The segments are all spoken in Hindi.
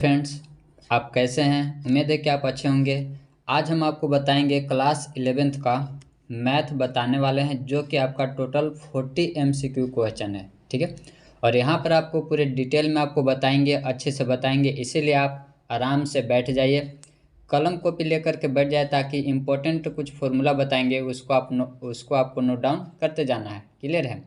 फ्रेंड्स, आप कैसे हैं? उम्मीद है कि आप अच्छे होंगे। आज हम आपको बताएंगे क्लास 11th का मैथ बताने वाले हैं, जो कि आपका टोटल 40 MCQ क्वेश्चन है। ठीक है, और यहाँ पर आपको पूरे डिटेल में आपको बताएंगे, अच्छे से बताएंगे, इसीलिए आप आराम से बैठ जाइए, कलम कॉपी लेकर के बैठ जाए, ताकि इम्पोर्टेंट कुछ फॉर्मूला बताएंगे, उसको आपको नोट डाउन करते जाना है। क्लियर है?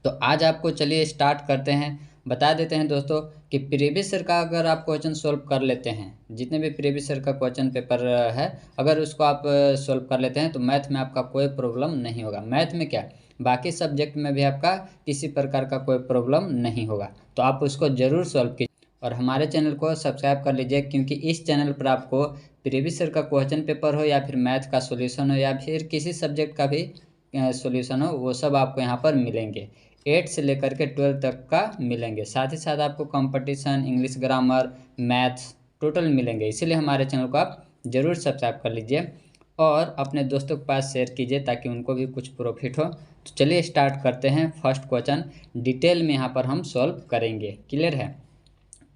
तो आज आपको चलिए स्टार्ट करते हैं। बता देते हैं दोस्तों कि प्रीवियस ईयर का अगर आप क्वेश्चन सॉल्व कर लेते हैं, जितने भी प्रीवियस ईयर का क्वेश्चन पेपर है, अगर उसको आप सॉल्व कर लेते हैं तो मैथ में आपका कोई प्रॉब्लम नहीं होगा। मैथ में क्या, बाकी सब्जेक्ट में भी आपका किसी प्रकार का कोई प्रॉब्लम नहीं होगा। तो आप उसको ज़रूर सॉल्व कीजिए और हमारे चैनल को सब्सक्राइब कर लीजिए, क्योंकि इस चैनल पर आपको प्रीवियस ईयर का क्वेश्चन पेपर हो या फिर मैथ का सोल्यूशन हो या फिर किसी सब्जेक्ट का भी सॉल्यूशन हो, वो सब आपको यहाँ पर मिलेंगे। 8 से लेकर के 12 तक का मिलेंगे। साथ ही साथ आपको competition, English grammar, maths total मिलेंगे। इसीलिए हमारे चैनल को आप ज़रूर सब्सक्राइब कर लीजिए और अपने दोस्तों के पास शेयर कीजिए, ताकि उनको भी कुछ प्रॉफिट हो। तो चलिए स्टार्ट करते हैं। फर्स्ट क्वेश्चन डिटेल में यहाँ पर हम सॉल्व करेंगे। क्लियर है?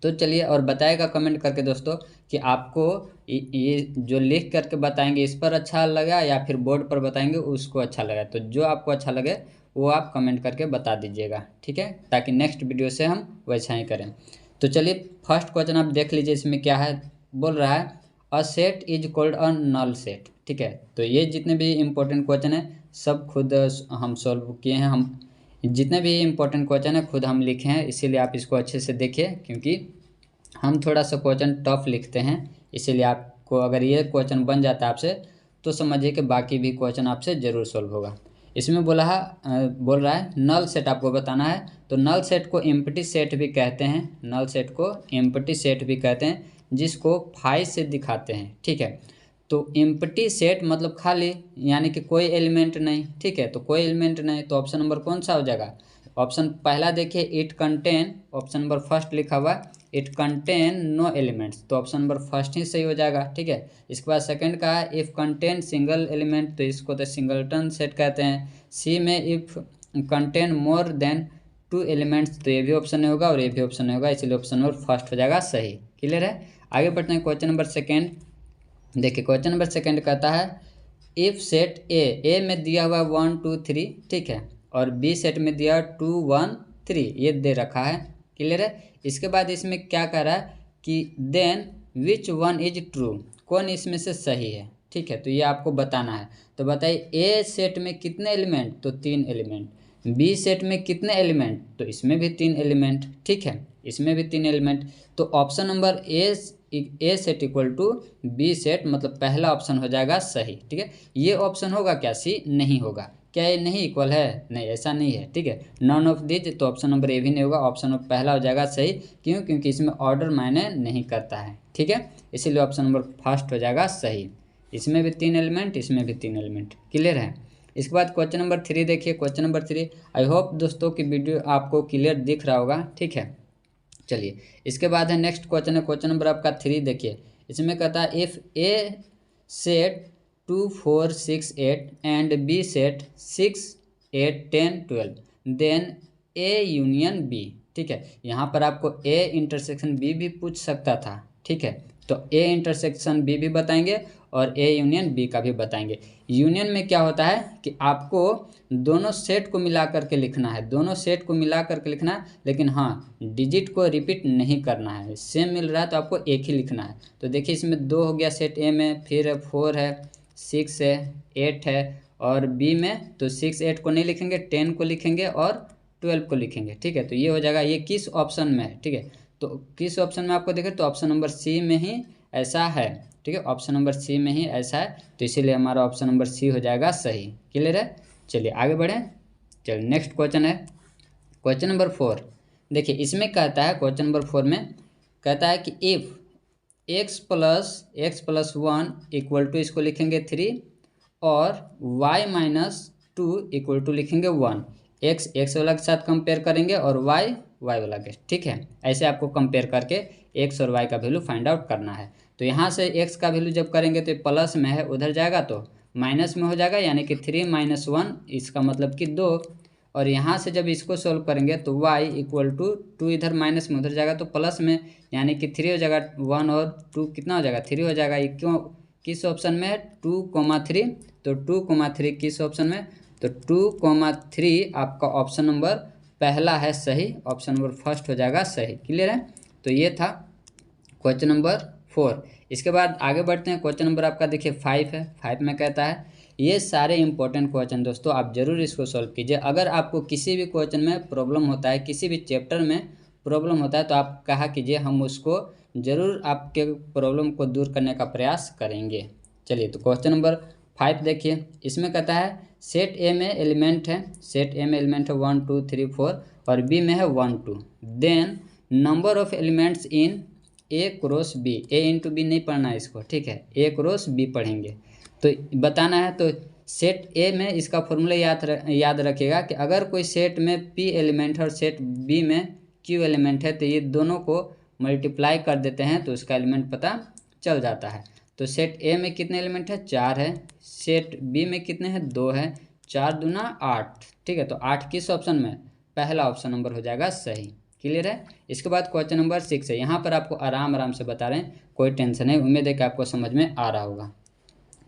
तो चलिए, और बताएगा कमेंट करके दोस्तों कि आपको ये जो लिख करके बताएंगे इस पर अच्छा लगा या फिर बोर्ड पर बताएंगे उसको अच्छा लगा। तो जो आपको अच्छा लगे वो आप कमेंट करके बता दीजिएगा, ठीक है, ताकि नेक्स्ट वीडियो से हम वैसा ही करें। तो चलिए फर्स्ट क्वेश्चन आप देख लीजिए। इसमें क्या है, बोल रहा है a set is called a null set. ठीक है, तो ये जितने भी इम्पोर्टेंट क्वेश्चन है सब खुद हम सॉल्व किए हैं। हम जितने भी इम्पोर्टेंट क्वेश्चन है खुद हम लिखे हैं, इसीलिए आप इसको अच्छे से देखिए, क्योंकि हम थोड़ा सा क्वेश्चन टफ लिखते हैं। इसीलिए आपको अगर ये क्वेश्चन बन जाता है आपसे, तो समझिए कि बाकी भी क्वेश्चन आपसे ज़रूर सॉल्व होगा। इसमें बोल रहा है नल सेट आपको बताना है। तो नल सेट को एम्प्टी सेट भी कहते हैं, नल सेट को एम्प्टी सेट भी कहते हैं, जिसको फाई से दिखाते हैं। ठीक है, तो एम्प्टी सेट मतलब खाली, यानी कि कोई एलिमेंट नहीं। ठीक है, तो कोई एलिमेंट नहीं, तो ऑप्शन नंबर कौन सा हो जाएगा? ऑप्शन पहला देखिए, it contain, option number first लिखा हुआ है इट कंटेन नो एलिमेंट्स, तो ऑप्शन नंबर फर्स्ट ही सही हो जाएगा। ठीक है, इसके बाद सेकंड का है इफ़ कंटेन सिंगल एलिमेंट, तो इसको तो सिंगलटन सेट कहते हैं। सी में if contain more than 2 elements, तो ये भी ऑप्शन नहीं होगा और ये भी ऑप्शन नहीं होगा, इसलिए ऑप्शन नंबर फर्स्ट हो जाएगा सही। क्लियर है? आगे बढ़ते हैं क्वेश्चन नंबर सेकेंड। देखिए क्वेश्चन नंबर सेकेंड कहता है इफ सेट ए में दिया हुआ 1 2 3, ठीक है, और बी सेट में दिया 2 1 3, ये दे रखा है। क्लियर है? इसके बाद इसमें क्या कह रहा है कि then which one is true, कौन इसमें से सही है। ठीक है, तो ये आपको बताना है। तो बताइए ए सेट में कितने एलिमेंट, तो 3 एलिमेंट। बी सेट में कितने एलिमेंट, तो इसमें भी 3 एलिमेंट। ठीक है, इसमें भी 3 एलिमेंट। तो option number A set equal to B set, मतलब पहला ऑप्शन हो जाएगा सही। ठीक है, ये ऑप्शन होगा क्या? सी नहीं होगा। क्या ये नहीं इक्वल है? नहीं, ऐसा नहीं है। ठीक है, नॉन ऑफ दिस, तो ऑप्शन नंबर ए भी नहीं होगा, ऑप्शन नंबर पहला हो जाएगा सही। क्यों? क्योंकि इसमें ऑर्डर मायने नहीं करता है। ठीक है, इसीलिए ऑप्शन नंबर फर्स्ट हो जाएगा सही। इसमें भी 3 एलिमेंट, इसमें भी 3 एलिमेंट। क्लियर है? इसके बाद क्वेश्चन नंबर 3 देखिए। क्वेश्चन नंबर 3, आई होप दोस्तों की वीडियो आपको क्लियर दिख रहा होगा। ठीक है, चलिए इसके बाद है नेक्स्ट क्वेश्चन है क्वेश्चन नंबर आपका 3। देखिए इसमें कहता है if A set 2 4 6 8 and B set 6 8 10 12, then A union B. ठीक है, यहाँ पर आपको ए इंटरसेक्शन बी भी पूछ सकता था। ठीक है, तो ए इंटरसेक्शन बी भी बताएंगे और ए यूनियन बी का भी बताएंगे। यूनियन में क्या होता है कि आपको दोनों सेट को मिला करके लिखना है, दोनों सेट को मिला करके लिखना है, लेकिन हाँ डिजिट को रिपीट नहीं करना है। सेम मिल रहा है तो आपको एक ही लिखना है। तो देखिए इसमें 2 हो गया सेट ए में, फिर 4 है, 6 है, 8 है, और बी में तो 6 8 को नहीं लिखेंगे, 10 को लिखेंगे और 12 को लिखेंगे। ठीक है, तो ये हो जाएगा। ये किस ऑप्शन में है? ठीक है, तो किस ऑप्शन में आपको देखें तो ऑप्शन नंबर सी में ही ऐसा है। ठीक है, ऑप्शन नंबर सी में ही ऐसा है, तो इसीलिए हमारा ऑप्शन नंबर सी हो जाएगा सही। क्लियर है? चलिए आगे बढ़ें। चलिए नेक्स्ट क्वेश्चन है क्वेश्चन नंबर 4। देखिए इसमें कहता है क्वेश्चन नंबर 4 में कहता है कि if x plus 1 equal to, इसको लिखेंगे 3, और y माइनस 2 इक्वल टू लिखेंगे 1। x वाला के साथ कंपेयर करेंगे और y वाला के। ठीक है, ऐसे आपको कंपेयर करके x और y का वैल्यू फाइंड आउट करना है। तो यहाँ से x का वैल्यू जब करेंगे तो प्लस में है, उधर जाएगा तो माइनस में हो जाएगा, यानी कि 3 - 1, इसका मतलब कि 2, और यहाँ से जब इसको सोल्व करेंगे तो y इक्वल टू 2 इधर माइनस में उधर जाएगा तो प्लस में, यानी कि 3 हो जाएगा। 1 और 2 कितना हो जाएगा, 3 हो जाएगा। ये क्यों, किस ऑप्शन में है, 2,3। तो 2,3 किस ऑप्शन में, तो 2,3 आपका ऑप्शन नंबर पहला है सही, ऑप्शन नंबर फर्स्ट हो जाएगा सही। क्लियर है। तो ये था क्वेश्चन नंबर 4। इसके बाद आगे बढ़ते हैं। क्वेश्चन नंबर आपका देखिए 5 है। 5 में कहता है, ये सारे इंपॉर्टेंट क्वेश्चन दोस्तों आप जरूर इसको सॉल्व कीजिए। अगर आपको किसी भी क्वेश्चन में प्रॉब्लम होता है, किसी भी चैप्टर में प्रॉब्लम होता है, तो आप कहा कीजिए, हम उसको जरूर आपके प्रॉब्लम को दूर करने का प्रयास करेंगे। चलिए, तो क्वेश्चन नंबर 5 देखिए। इसमें कहता है सेट ए में एलिमेंट है, सेट ए में एलिमेंट है 1 2 3 4 और बी में है 1 2। Then number of elements in A cross B, A into B नहीं पढ़ना है इसको, ठीक है, ए क्रॉस बी पढ़ेंगे। तो बताना है, तो सेट ए में इसका फॉर्मूला याद रखिएगा कि अगर कोई सेट में पी एलिमेंट है और सेट बी में क्यू एलिमेंट है, तो ये दोनों को मल्टीप्लाई कर देते हैं तो उसका एलिमेंट पता चल जाता है। तो सेट ए में कितने एलिमेंट है, 4 है। सेट बी में कितने हैं, 2 है। 4 दूना 8, ठीक है। तो 8 किस ऑप्शन में, पहला ऑप्शन नंबर हो जाएगा सही। क्लियर है। इसके बाद क्वेश्चन नंबर 6 है। यहाँ पर आपको आराम आराम से बता रहे हैं, कोई टेंशन नहीं, उम्मीद है कि आपको समझ में आ रहा होगा।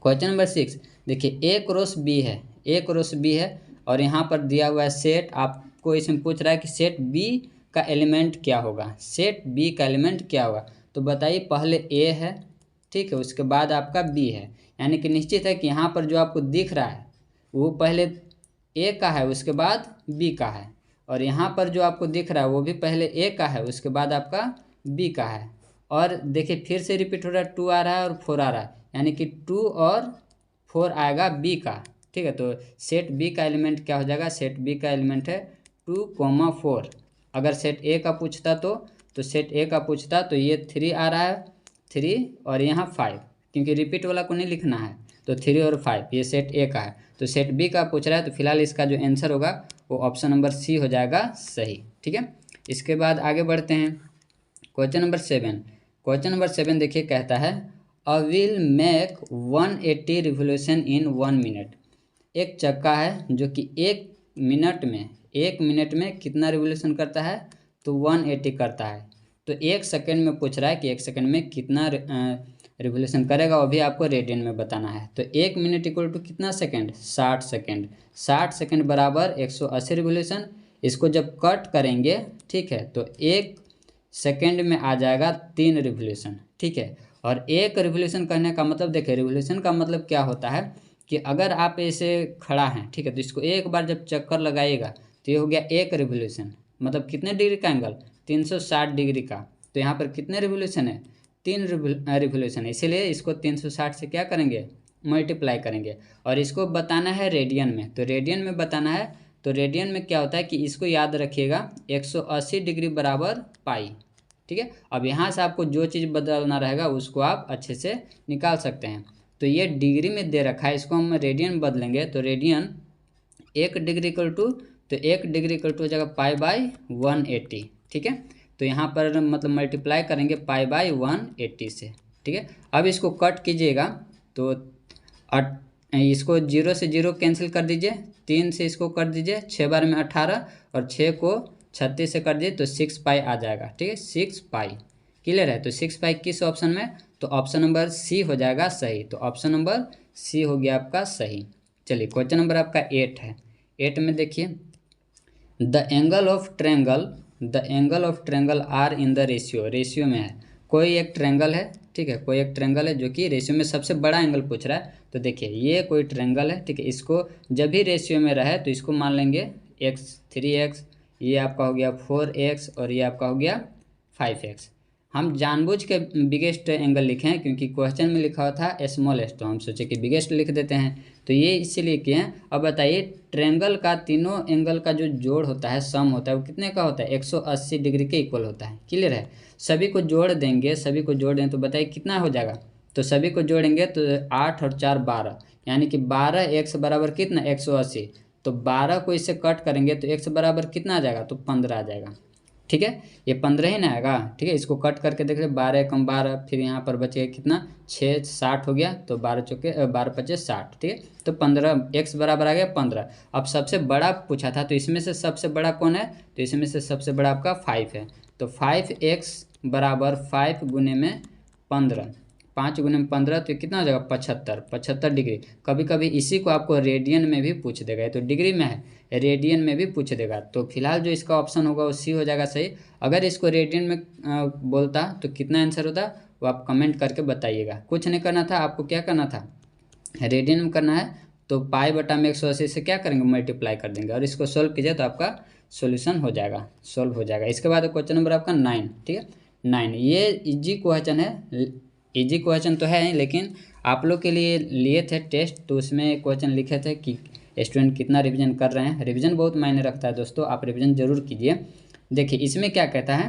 क्वेश्चन नंबर 6 देखिए, ए क्रॉस बी है, ए क्रॉस बी है और यहाँ पर दिया हुआ है सेट। आपको इसमें पूछ रहा है कि सेट बी का एलिमेंट क्या होगा, सेट बी का एलिमेंट क्या होगा। तो बताइए, पहले ए है, ठीक है, उसके बाद आपका बी है, यानी कि निश्चित है कि यहाँ पर जो आपको दिख रहा है वो पहले ए का है, उसके बाद बी का है। और यहाँ पर जो आपको दिख रहा है वो भी पहले ए का है, उसके बाद आपका बी का है। और देखिए फिर से रिपीट हो रहा है, 2 आ रहा है और 4 आ रहा है, यानी कि 2 और 4 आएगा बी का, ठीक है। तो सेट बी का एलिमेंट क्या हो जाएगा, सेट बी का एलिमेंट है 2,4। अगर सेट ए का पूछता तो सेट ए का पूछता तो ये 3 आ रहा है, 3 और यहाँ 5, क्योंकि रिपीट वाला को नहीं लिखना है, तो 3 और 5 ये सेट ए का है। तो सेट बी का पूछ रहा है, तो फिलहाल इसका जो आंसर होगा वो ऑप्शन नंबर सी हो जाएगा सही, ठीक है। इसके बाद आगे बढ़ते हैं। Question number 7। क्वेश्चन नंबर 7 देखिए, कहता है a wheel make 180 revolution in 1 minute. एक चक्का है जो कि 1 मिनट में कितना रिवोल्यूशन करता है, तो 180 करता है। तो 1 सेकेंड में पूछ रहा है कि 1 सेकेंड में कितना रिवोल्यूशन करेगा, वो भी आपको रेडियन में बताना है। तो 1 मिनट इक्वल टू कितना सेकेंड, 60 सेकेंड। 60 सेकेंड बराबर 180 रिवोल्यूशन। इसको जब कट करेंगे, ठीक है, तो 1 सेकेंड में आ जाएगा 3 रिवोल्यूशन, ठीक है। और 1 रिवोल्यूशन करने का मतलब देखिए, रिवोल्यूशन का मतलब क्या होता है कि अगर आप ऐसे खड़ा हैं, ठीक है, तो इसको एक बार जब चक्कर लगाइएगा तो ये हो गया 1 रिवोल्यूशन। मतलब कितने डिग्री का एंगल, 360 डिग्री का। तो यहाँ पर कितने रिवोल्यूशन है, 3 रिवोल्यूशन है, इसीलिए इसको 360 से क्या करेंगे, मल्टीप्लाई करेंगे। और इसको बताना है रेडियन में, तो रेडियन में बताना है। तो रेडियन में क्या होता है कि इसको याद रखिएगा, 180 डिग्री बराबर पाई, ठीक है। अब यहाँ से आपको जो चीज़ बदलना रहेगा उसको आप अच्छे से निकाल सकते हैं। तो ये डिग्री में दे रखा है, इसको हम रेडियन बदलेंगे तो रेडियन 1 डिग्री इक्वल टू, तो 1 डिग्री इक्वल टू हो जाएगा π/180, ठीक है। तो यहाँ पर मतलब मल्टीप्लाई करेंगे π/180 से, ठीक है। अब इसको कट कीजिएगा तो इसको 0 से 0 कैंसिल कर दीजिए, 3 से इसको कर दीजिए, 6 बार में 18 और 6 को 36 से कर दीजिए तो 6 पाई आ जाएगा, ठीक है, 6 पाई। क्लियर है। तो 6 पाई किस ऑप्शन में, तो ऑप्शन नंबर सी हो जाएगा सही। तो ऑप्शन नंबर सी हो गया आपका सही। चलिए, क्वेश्चन नंबर आपका 8 है। 8 में देखिए, the angle of triangle are in the ratio में है। कोई एक ट्रेंगल है, ठीक है, कोई एक ट्रेंगल है जो कि रेशियो में सबसे बड़ा एंगल पूछ रहा है। तो देखिए ये कोई ट्रेंगल है, ठीक है, इसको जब भी रेशियो में रहे तो इसको मान लेंगे x 3x, ये आपका हो गया 4x और ये आपका हो गया 5x। हम जानबूझ के बिगेस्ट एंगल लिखे हैं क्योंकि क्वेश्चन में लिखा हुआ था स्मॉलेस्ट, तो हम सोचे कि बिगेस्ट लिख देते हैं, तो ये इसीलिए किए हैं। अब बताइए, ट्रेंगल का तीनों एंगल का जो जोड़ होता है, सम होता है, वो कितने का होता है, 180 डिग्री के इक्वल होता है। क्लियर है। सभी को जोड़ देंगे, सभी को जोड़ दें तो बताइए कितना हो जाएगा। तो सभी को जोड़ेंगे तो 8 और 4 12, यानी कि 12x बराबर कितना, 180। तो 12 को इससे कट करेंगे तो x बराबर कितना आ जाएगा, तो 15 आ जाएगा। ठीक है, ये 15 ही ना आएगा। ठीक है, इसको कट करके देख रहे 12 कम 12, फिर यहाँ पर बचेगा कितना 6 60 हो गया, तो 12 चौके 12 पच्चीस 60। ठीक है, तो 15 x बराबर आ गया 15। अब सबसे बड़ा पूछा था, तो इसमें से सबसे बड़ा कौन है, तो इसमें से सबसे बड़ा आपका 5 है। तो 5x बराबर 5 गुने में 15, 5 गुने में 15, तो कितना हो जाएगा 75, 75 डिग्री। कभी कभी इसी को आपको रेडियन में भी पूछ देगा, ये तो डिग्री में है, रेडियन में भी पूछ देगा। तो फिलहाल जो इसका ऑप्शन होगा वो सी हो जाएगा सही। अगर इसको रेडियन में बोलता तो कितना आंसर होता वो आप कमेंट करके बताइएगा। कुछ नहीं करना था आपको, क्या करना था, रेडियन में करना है तो पाई बटा में 180 से क्या करेंगे मल्टीप्लाई कर देंगे और इसको सोल्व कीजिए तो आपका सॉल्यूशन हो जाएगा, सोल्व हो जाएगा। इसके बाद क्वेश्चन नंबर आपका 9। ठीक है, 9 ये इजी क्वेश्चन है, इजी क्वेश्चन तो है ही, लेकिन आप लोग के लिए लिए थे टेस्ट, तो उसमें क्वेश्चन लिखे थे कि स्टूडेंट कितना रिवीजन कर रहे हैं। रिवीजन बहुत मायने रखता है दोस्तों, आप रिवीजन जरूर कीजिए। देखिए इसमें क्या कहता है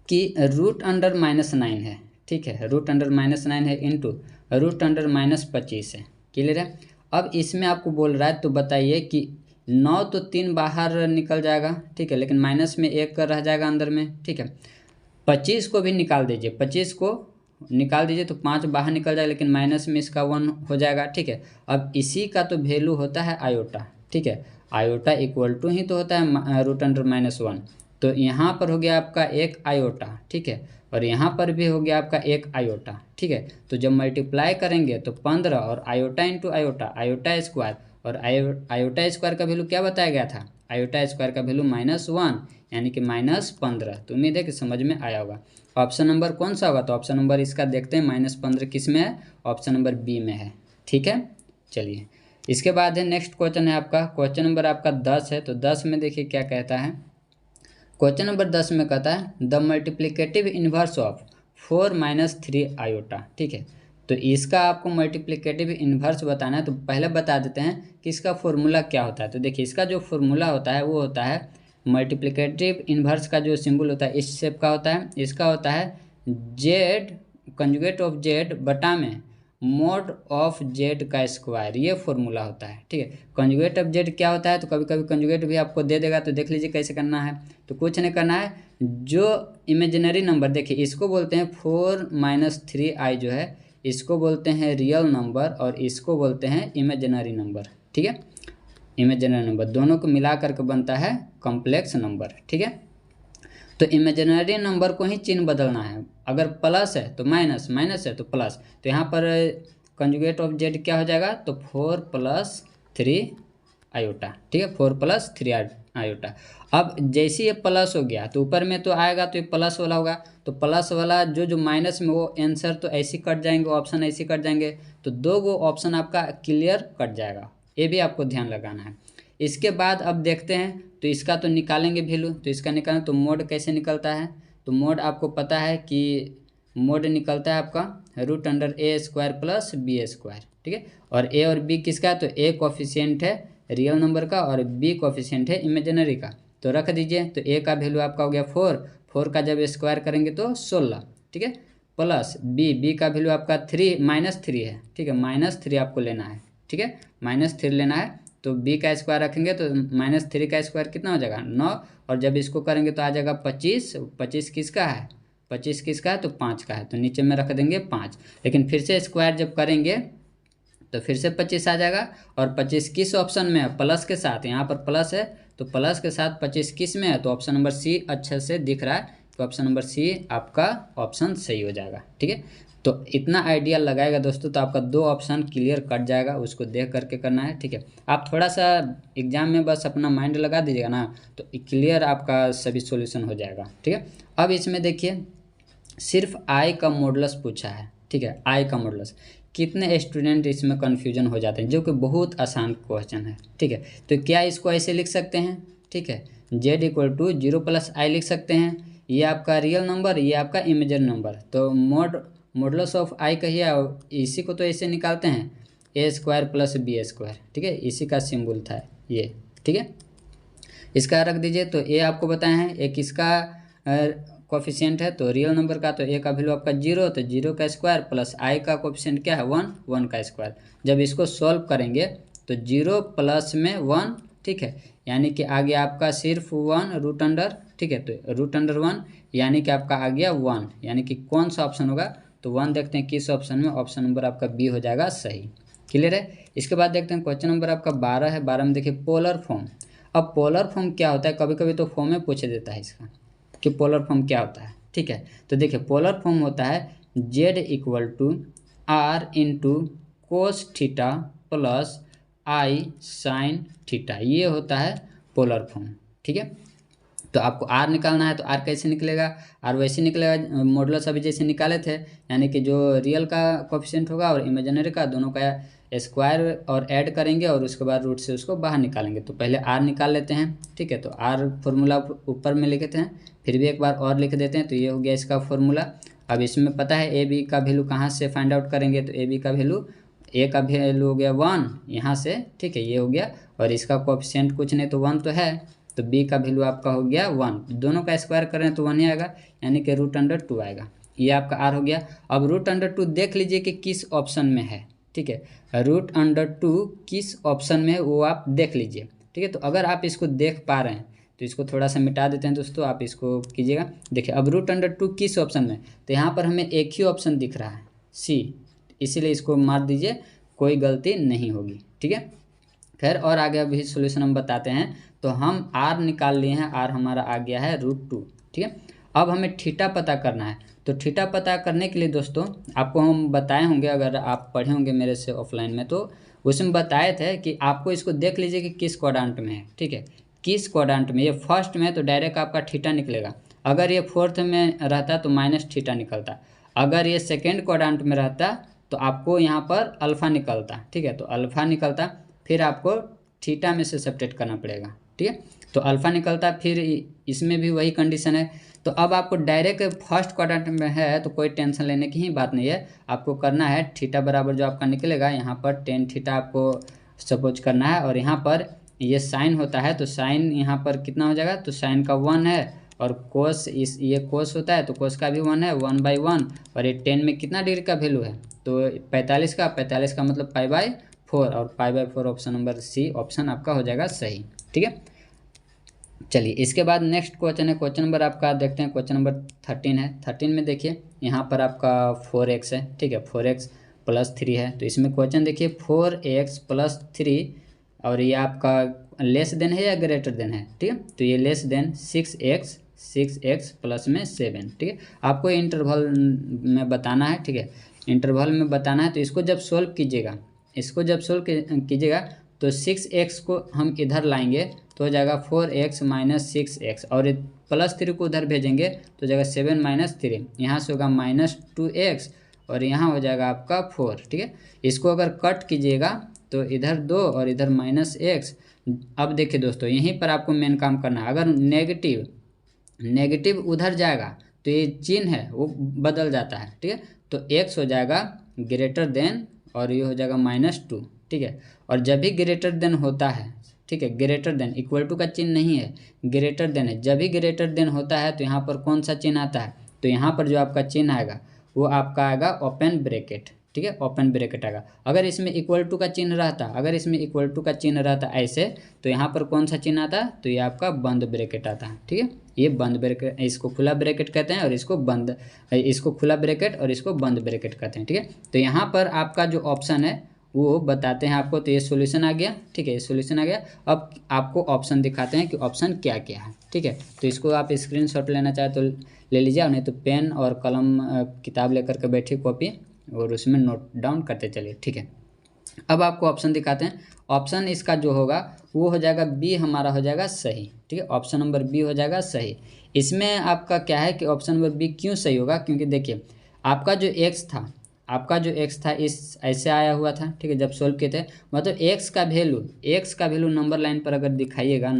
कि रूट अंडर -9 है। ठीक है, रूट अंडर -9 है इंटू रूट अंडर -25 है। क्लियर है। अब इसमें आपको बोल रहा है तो बताइए कि 9 तो 3 बाहर निकल जाएगा, ठीक है, लेकिन माइनस में 1 रह जाएगा अंदर में। ठीक है, 25 को भी निकाल दीजिए, 25 को निकाल दीजिए तो 5 बाहर निकल जाएगा, लेकिन माइनस में इसका 1 हो जाएगा। ठीक है, अब इसी का तो वैल्यू होता है आयोटा। ठीक है, आयोटा इक्वल टू ही तो होता है रूट अंडर -1, तो यहाँ पर हो गया आपका एक आयोटा। ठीक है, और यहाँ पर भी हो गया आपका एक आयोटा। ठीक है, तो जब मल्टीप्लाई करेंगे तो 15 और iota into iota, iota square, और आयोटा स्क्वायर का वैल्यू क्या बताया गया था, आयोटा स्क्वायर का वैल्यू -1 यानी कि -15। तो उम्मीद है कि समझ में आया होगा। ऑप्शन नंबर कौन सा होगा, तो ऑप्शन नंबर इसका देखते हैं, -15 किस में है, ऑप्शन नंबर बी में है। ठीक है, चलिए इसके बाद है नेक्स्ट क्वेश्चन है आपका, क्वेश्चन नंबर आपका 10 है। तो 10 में देखिए क्या कहता है, क्वेश्चन नंबर 10 में कहता है the multiplicative inverse of 4 - 3 iota. ठीक है, तो इसका आपको मल्टीप्लिकेटिव इन्वर्स बताना है। तो पहले बता देते हैं कि इसका फॉर्मूला क्या होता है। तो देखिए इसका जो फॉर्मूला होता है वो होता है, मल्टीप्लिकेटिव इन्वर्स का जो सिंबल होता है इस शेप का होता है। इसका होता है जेड कंजुगेट ऑफ जेड बटा में मोड ऑफ जेड का स्क्वायर, ये फॉर्मूला होता है। ठीक है, कंजुगेट ऑफ जेड क्या होता है, तो कभी कभी कंजुगेट भी आपको दे देगा, तो देख लीजिए कैसे करना है। तो कुछ नहीं करना है, जो इमेजिनरी नंबर, देखिए इसको बोलते हैं 4 - 3i जो है, इसको बोलते हैं रियल नंबर और इसको बोलते हैं इमेजिनरी नंबर। ठीक है, इमेजिनरी नंबर दोनों को मिला करके बनता है कॉम्प्लेक्स नंबर। ठीक है, तो इमेजिनरी नंबर को ही चिन्ह बदलना है, अगर प्लस है तो माइनस, माइनस है तो प्लस। तो यहाँ पर कंजुगेट ऑफ जेड क्या हो जाएगा, तो 4 + 3 आयोटा। ठीक है, 4 + 3 आयोटा। अब जैसे ये प्लस हो गया तो ऊपर में तो आएगा तो ये प्लस वाला होगा, तो प्लस वाला जो माइनस में वो आंसर तो ऐसे कट जाएंगे, ऑप्शन ऐसे कट जाएंगे, तो 2 गो ऑप्शन आपका क्लियर कट जाएगा, ये भी आपको ध्यान लगाना है। इसके बाद अब देखते हैं, तो इसका तो निकालेंगे वैल्यू, तो इसका निकालें तो मोड कैसे निकलता है, तो मोड आपको पता है कि मोड निकलता है आपका रूट अंडर a² + b²। ठीक है, और a और b किसका है, तो a कोफिशिएंट है रियल नंबर का और b कोफिशिएंट है इमेजिनरी का। तो रख दीजिए, तो a का वैल्यू आपका हो गया 4, 4 का जब स्क्वायर करेंगे तो 16। ठीक है, प्लस b का वैल्यू आपका 3 है। ठीक है, -3 आपको लेना है। ठीक है, -3 लेना है, तो b का स्क्वायर रखेंगे तो -3 का स्क्वायर कितना हो जाएगा 9, और जब इसको करेंगे तो आ जाएगा 25। 25 किसका है, 25 किसका है, तो 5 का है, तो नीचे में रख देंगे 5। लेकिन फिर से स्क्वायर जब करेंगे तो फिर से 25 आ जाएगा, और 25 किस ऑप्शन में है, प्लस के साथ, यहाँ पर प्लस है तो प्लस के साथ 25 किस में है, तो ऑप्शन नंबर सी अच्छे से दिख रहा है, तो ऑप्शन नंबर सी आपका ऑप्शन सही हो जाएगा। ठीक है, तो इतना आइडिया लगाएगा दोस्तों तो आपका 2 ऑप्शन क्लियर कट जाएगा, उसको देख करके करना है। ठीक है, आप थोड़ा सा एग्जाम में बस अपना माइंड लगा दीजिएगा ना, तो क्लियर आपका सभी सॉल्यूशन हो जाएगा। ठीक है, अब इसमें देखिए सिर्फ आई का मॉडुलस पूछा है। ठीक है, आई का मॉडुलस, कितने स्टूडेंट इसमें कन्फ्यूजन हो जाते हैं, जो कि बहुत आसान क्वेश्चन है। ठीक है, तो क्या इसको ऐसे लिख सकते हैं, ठीक है, z = 0 + i लिख सकते हैं, ये आपका रियल नंबर, ये आपका इमेजिनरी नंबर, तो मॉडुलस ऑफ आई कहिए, इसी को तो ऐसे निकालते हैं a² + b²। ठीक है, इसी का सिंबल था ये। ठीक है, इसका रख दीजिए, तो a आपको बताए हैं, एक इसका कोफिशिएंट है, तो रियल नंबर का तो a का वैल्यू आपका 0, तो 0 का स्क्वायर प्लस i का कोफिशिएंट क्या है 1, 1 का स्क्वायर। जब इसको सॉल्व करेंगे तो 0 + में 1, ठीक है, यानी कि आ गया आपका सिर्फ 1 रूट अंडर, ठीक है। तो रूट अंडर 1 यानी कि आपका आ गया 1, यानी कि कौन सा ऑप्शन होगा, तो 1 देखते हैं किस ऑप्शन में, ऑप्शन नंबर आपका बी हो जाएगा सही। क्लियर है। इसके बाद देखते हैं क्वेश्चन नंबर आपका 12 है। 12 में देखिए पोलर फॉर्म। अब पोलर फॉर्म क्या होता है, कभी कभी तो फॉर्म में पूछ देता है इसका कि पोलर फॉर्म क्या होता है। ठीक है, तो देखिए पोलर फॉर्म होता है Z equal to R into cos theta plus I sine theta, ये होता है पोलर फॉर्म। ठीक है, तो आपको आर निकालना है, तो आर कैसे निकलेगा, आर वैसे निकलेगा मॉडुलस अभी जैसे निकाले थे, यानी कि जो रियल का कोफिशिएंट होगा और इमेजिनरी का, दोनों का स्क्वायर और ऐड करेंगे और उसके बाद रूट से उसको बाहर निकालेंगे। तो पहले आर निकाल लेते हैं। ठीक है, तो आर फॉर्मूला ऊपर में लिखते हैं, फिर भी एक बार और लिख देते हैं। तो ये हो गया इसका फॉर्मूला। अब इसमें पता है ए बी का वैल्यू कहाँ से फाइंड आउट करेंगे, तो ए बी का वैल्यू, ए का वैल्यू हो गया 1 यहाँ से। ठीक है, ये हो गया, और इसका कोफिशिएंट कुछ नहीं तो 1 तो है, तो बी का वैल्यू आपका हो गया 1। दोनों का स्क्वायर करें तो 1 ही आएगा, यानी कि रूट अंडर 2 आएगा। ये आपका आर हो गया। अब रूट अंडर 2 देख लीजिए कि किस ऑप्शन में है। ठीक है, रूट अंडर 2 किस ऑप्शन में है वो आप देख लीजिए। ठीक है, तो अगर आप इसको देख पा रहे हैं तो इसको थोड़ा सा मिटा देते हैं दोस्तों, आप इसको कीजिएगा। देखिए अब रूट अंडर 2 किस ऑप्शन में, तो यहाँ पर हमें एक ही ऑप्शन दिख रहा है सी, इसीलिए इसको मार दीजिए, कोई गलती नहीं होगी। ठीक है, खैर और आगे अभी सोल्यूशन हम बताते हैं। तो हम आर निकाल लिए हैं, आर हमारा आ गया है रूट 2। ठीक है, अब हमें थीटा पता करना है। तो थीटा पता करने के लिए दोस्तों आपको हम बताए होंगे, अगर आप पढ़े होंगे मेरे से ऑफलाइन में, तो उसमें बताए थे कि आपको इसको देख लीजिए कि किस क्वाड्रेंट में है। ठीक है, किस क्वाड्रेंट में, ये फर्स्ट में तो डायरेक्ट आपका थीटा निकलेगा, अगर ये फोर्थ में रहता तो माइनस थीटा निकलता, अगर ये सेकेंड क्वाड्रेंट में रहता तो आपको यहाँ पर अल्फ़ा निकलता। ठीक है, तो अल्फ़ा निकलता, फिर आपको थीटा में से सब्ट्रैक्ट करना पड़ेगा। ठीक है, तो अल्फ़ा निकलता, फिर इसमें भी वही कंडीशन है। तो अब आपको डायरेक्ट फर्स्ट क्वाड्रेंट में है तो कोई टेंशन लेने की ही बात नहीं है, आपको करना है थीटा बराबर जो आपका निकलेगा यहाँ पर टेन थीटा आपको सपोज करना है, और यहाँ पर ये साइन होता है तो साइन यहाँ पर कितना हो जाएगा, तो साइन का 1 है, और कोस ये कोस होता है तो कोस का भी 1 है, 1/1, और ये 10 में कितना डिग्री का वैल्यू है, तो 45 का मतलब π/4, और π/4 ऑप्शन नंबर सी ऑप्शन आपका हो जाएगा सही। ठीक है, चलिए इसके बाद नेक्स्ट क्वेश्चन है, क्वेश्चन नंबर आपका देखते हैं, क्वेश्चन नंबर 13 है। 13 में देखिए यहाँ पर आपका 4x है। ठीक है, 4x + 3 है, तो इसमें क्वेश्चन देखिए 4x + 3, और ये आपका लेस देन है या ग्रेटर देन है। ठीक है, तो ये लेस देन 6x प्लस में 7। ठीक है, आपको इंटरवल में बताना है। ठीक है, इंटरवल में बताना है, तो इसको जब सोल्व कीजिएगा, कीजिएगा तो 6x को हम इधर लाएंगे तो हो जाएगा 4x - 6x, और +3 को उधर भेजेंगे तो हो जाएगा 7 - 3, यहाँ से होगा -2x, और यहाँ हो जाएगा आपका 4। ठीक है, इसको अगर कट कीजिएगा तो इधर 2 और इधर -x। अब देखिए दोस्तों यहीं पर आपको मेन काम करना है, अगर नेगेटिव उधर जाएगा तो ये चिन्ह है वो बदल जाता है। ठीक है, तो x हो जाएगा ग्रेटर देन और ये हो जाएगा -2। ठीक है, और जब भी ग्रेटर देन होता है, ठीक है, ग्रेटर देन इक्वल टू का चिन्ह नहीं है, ग्रेटर देन है, जब भी ग्रेटर देन होता है तो यहाँ पर कौन सा चिन्ह आता है, तो यहाँ पर जो आपका चिन्ह आएगा वो आपका आएगा ओपन ब्रैकेट। ठीक है, ओपन ब्रैकेट आएगा। अगर इसमें इक्वल टू का चिन्ह रहता, ऐसे, तो यहाँ पर कौन सा चिन्ह आता है, तो ये आपका बंद ब्रैकेट आता है। ठीक है, ये बंद ब्रैकेट, इसको खुला ब्रैकेट कहते हैं, और इसको खुला ब्रैकेट और इसको बंद ब्रैकेट कहते हैं। ठीक है, तो यहाँ पर आपका जो ऑप्शन है वो बताते हैं आपको। तो ये सॉल्यूशन आ गया। ठीक है, ये सॉल्यूशन आ गया। अब आपको ऑप्शन दिखाते हैं कि ऑप्शन क्या क्या है। ठीक है, तो इसको आप स्क्रीनशॉट लेना चाहे तो ले लीजिए, नहीं तो पेन और कलम किताब लेकर के बैठिए, कॉपी, और उसमें नोट डाउन करते चलिए। ठीक है, अब आपको ऑप्शन दिखाते हैं। ऑप्शन इसका जो होगा वो हो जाएगा बी, हमारा हो जाएगा सही। ठीक है, ऑप्शन नंबर बी हो जाएगा सही। इसमें आपका क्या है कि ऑप्शन नंबर बी क्यों सही होगा, क्योंकि देखिए आपका जो एक्स था इस ऐसे आया हुआ था। ठीक है, जब सोल्व किए थे, मतलब एक्स का वैल्यू नंबर लाइन पर अगर दिखाइएगा,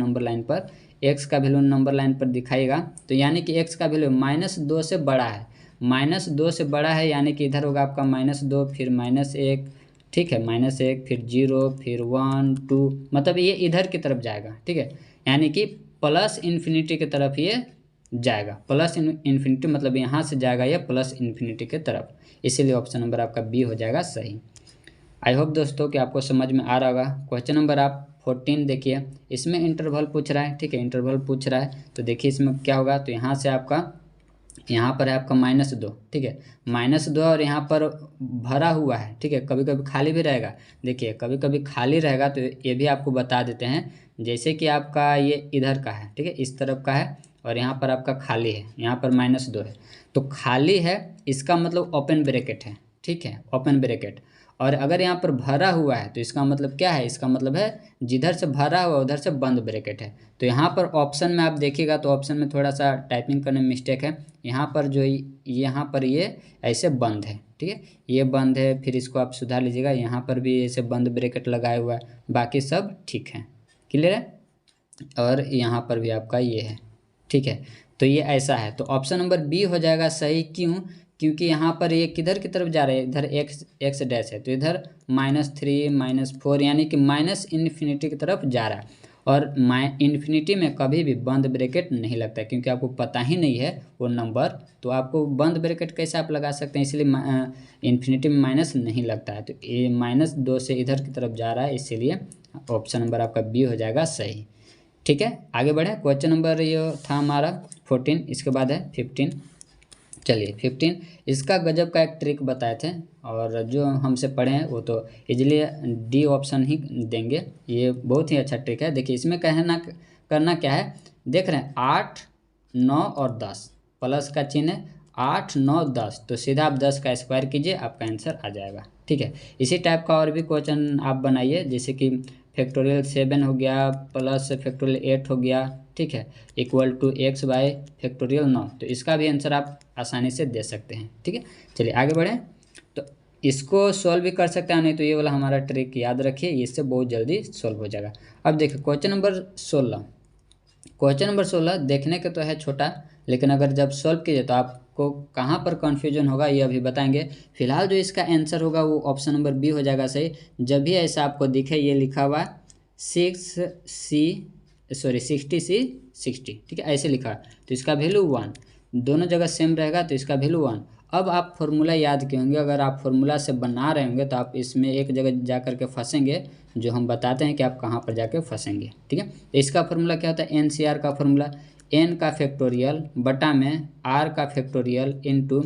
एक्स का वैल्यू नंबर लाइन पर दिखाइएगा, तो यानी कि एक्स का वैल्यू -2 से बड़ा है, -2 से बड़ा है, यानी कि इधर होगा आपका -2, फिर -1। ठीक है, -1, फिर 0, फिर 1, 2, मतलब ये इधर की तरफ जाएगा। ठीक है, यानी कि +∞ की तरफ ये जाएगा, +∞ मतलब यहाँ से जाएगा ये +∞ की तरफ, इसीलिए ऑप्शन नंबर आपका बी हो जाएगा सही। आई होप दोस्तों कि आपको समझ में आ रहा होगा। क्वेश्चन नंबर आप 14 देखिए इसमें इंटरवल पूछ रहा है, ठीक है, इंटरवल पूछ रहा है। तो देखिए इसमें क्या होगा, तो यहाँ से आपका यहाँ पर है आपका -2, ठीक है, -2 और यहाँ पर भरा हुआ है, ठीक है, कभी कभी खाली भी रहेगा। देखिए कभी कभी खाली रहेगा तो ये भी आपको बता देते हैं। जैसे कि आपका ये इधर का है, ठीक है, इस तरफ का है और यहाँ पर आपका खाली है, यहाँ पर -2 है। तो खाली है इसका मतलब ओपन ब्रैकेट है, ठीक है, ओपन ब्रैकेट। और अगर यहाँ पर भरा हुआ है तो इसका मतलब क्या है, इसका मतलब है जिधर से भरा हुआ उधर से बंद ब्रैकेट है। तो यहाँ पर ऑप्शन में आप देखिएगा तो ऑप्शन में थोड़ा सा टाइपिंग करने में मिस्टेक है। यहाँ पर जो यहाँ पर ये ऐसे बंद है, ठीक है, ये बंद है, फिर इसको आप सुधार लीजिएगा। यहाँ पर भी ऐसे बंद ब्रैकेट लगाया हुआ है, बाकी सब ठीक है, क्लियर है। और यहाँ पर भी आपका ये है, ठीक है। तो ये ऐसा है, तो ऑप्शन नंबर बी हो जाएगा सही। क्यों? क्योंकि यहाँ पर ये किधर की तरफ जा रहा है, इधर एक्स डैश है, तो इधर -3 -4 यानी कि -इन्फिनिटी की तरफ जा रहा है। और इन्फिनिटी में कभी भी बंद ब्रैकेट नहीं लगता है, क्योंकि आपको पता ही नहीं है वो नंबर, तो आपको बंद ब्रैकेट कैसे आप लगा सकते हैं, इसलिए इन्फिनिटी में माइनस नहीं लगता है। तो ये -2 से इधर की तरफ जा रहा है, इसीलिए ऑप्शन नंबर आपका बी हो जाएगा सही, ठीक है। आगे बढ़े, क्वेश्चन नंबर ये था हमारा 14, इसके बाद है 15। चलिए 15, इसका गजब का एक ट्रिक बताए थे और जो हमसे पढ़े हैं वो तो इजीली डी ऑप्शन ही देंगे। ये बहुत ही अच्छा ट्रिक है। देखिए इसमें करना क्या है, देख रहे हैं 8 9 और 10 प्लस का चिन्ह है, 8 9 10, तो सीधा आप 10 का स्क्वायर कीजिए, आपका आंसर आ जाएगा, ठीक है। इसी टाइप का और भी क्वेश्चन आप बनाइए, जैसे कि फैक्टोरियल 7 हो गया प्लस फैक्टोरियल 8 हो गया, ठीक है, equal to x by factorial 9, तो इसका भी आंसर आप आसानी से दे सकते हैं, ठीक है। चलिए आगे बढ़ें, तो इसको सॉल्व भी कर सकते हैं, नहीं तो ये वाला हमारा ट्रिक याद रखिए, इससे बहुत जल्दी सॉल्व हो जाएगा। अब देखिए क्वेश्चन नंबर 16, क्वेश्चन नंबर 16 देखने के तो है छोटा, लेकिन अगर जब सॉल्व कीजिए तो आपको कहाँ पर कन्फ्यूजन होगा ये अभी बताएंगे। फिलहाल जो इसका आंसर होगा वो ऑप्शन नंबर बी हो जाएगा सही। जब भी ऐसा आपको दिखे ये लिखा हुआ 60C, ठीक है, ऐसे लिखा तो इसका वैल्यू 1, दोनों जगह सेम रहेगा तो इसका वैल्यू 1। अब आप फॉर्मूला याद किए होंगे, अगर आप फॉर्मूला से बना रहे होंगे तो आप इसमें एक जगह जा कर के फंसेंगे, जो हम बताते हैं कि आप कहाँ पर जाके फंसेंगे, ठीक है। तो इसका फॉर्मूला क्या होता है, NCR का फॉर्मूला n का फैक्टोरियल बटा में r का factorial into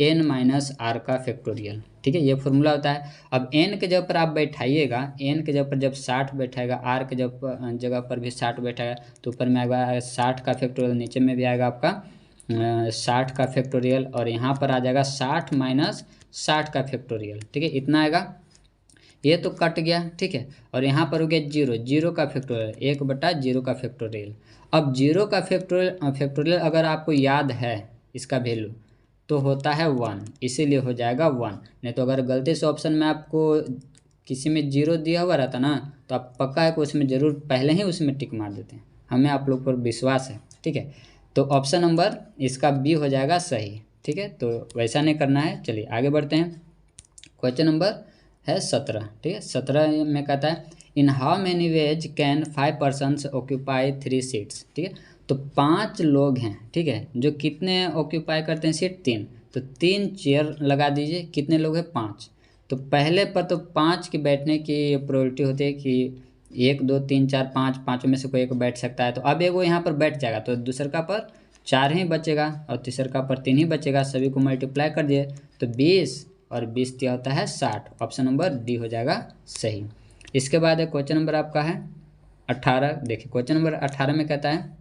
n minus r का फैक्टोरियल, ठीक है, ये फॉर्मूला होता है। अब n के जगह पर आप बैठाइएगा, n के जगह पर जब 60 बैठाएगा, r के जगह पर भी 60 बैठाएगा, तो ऊपर में आएगा 60 का फैक्टोरियल, नीचे में भी आएगा आपका 60 का फैक्टोरियल, और यहाँ पर आ जाएगा 60 माइनस 60 का फैक्टोरियल, ठीक है, इतना आएगा। ये तो कट गया, ठीक है, और यहाँ पर हो गया 0 का फैक्टोरियल, 1/0 का फैक्टोरियल। अब 0 का फैक्टोरियल अगर आपको याद है इसका वैल्यू तो होता है 1, इसीलिए हो जाएगा 1। नहीं तो अगर गलती से ऑप्शन में आपको किसी में 0 दिया हुआ रहता ना, तो आप पक्का है कि उसमें ज़रूर पहले ही उसमें टिक मार देते हैं, हमें आप लोग पर विश्वास है, ठीक है। तो ऑप्शन नंबर इसका बी हो जाएगा सही, ठीक है, तो वैसा नहीं करना है। चलिए आगे बढ़ते हैं, क्वेश्चन नंबर है 17, ठीक है। 17 में कहता है in how many ways can 5 persons occupy 3 seats, ठीक है। तो 5 लोग हैं, ठीक है, जो कितने ऑक्यूपाई करते हैं सीट, 3, तो 3 चेयर लगा दीजिए, कितने लोग हैं, 5। तो पहले पर तो 5 की बैठने की प्रोबेबिलिटी होती है कि 1 2 3 4 5, पाँचों में से कोई एक बैठ सकता है। तो अब एगो यहाँ पर बैठ जाएगा तो दूसरे का पर 4 ही बचेगा और तीसरे का पर 3 ही बचेगा, सभी को मल्टीप्लाई कर दिए तो 20 और 20 दिया होता है 60, ऑप्शन नंबर डी हो जाएगा सही। इसके बाद है क्वेश्चन नंबर आपका है 18। देखिए क्वेश्चन नंबर 18 में कहता है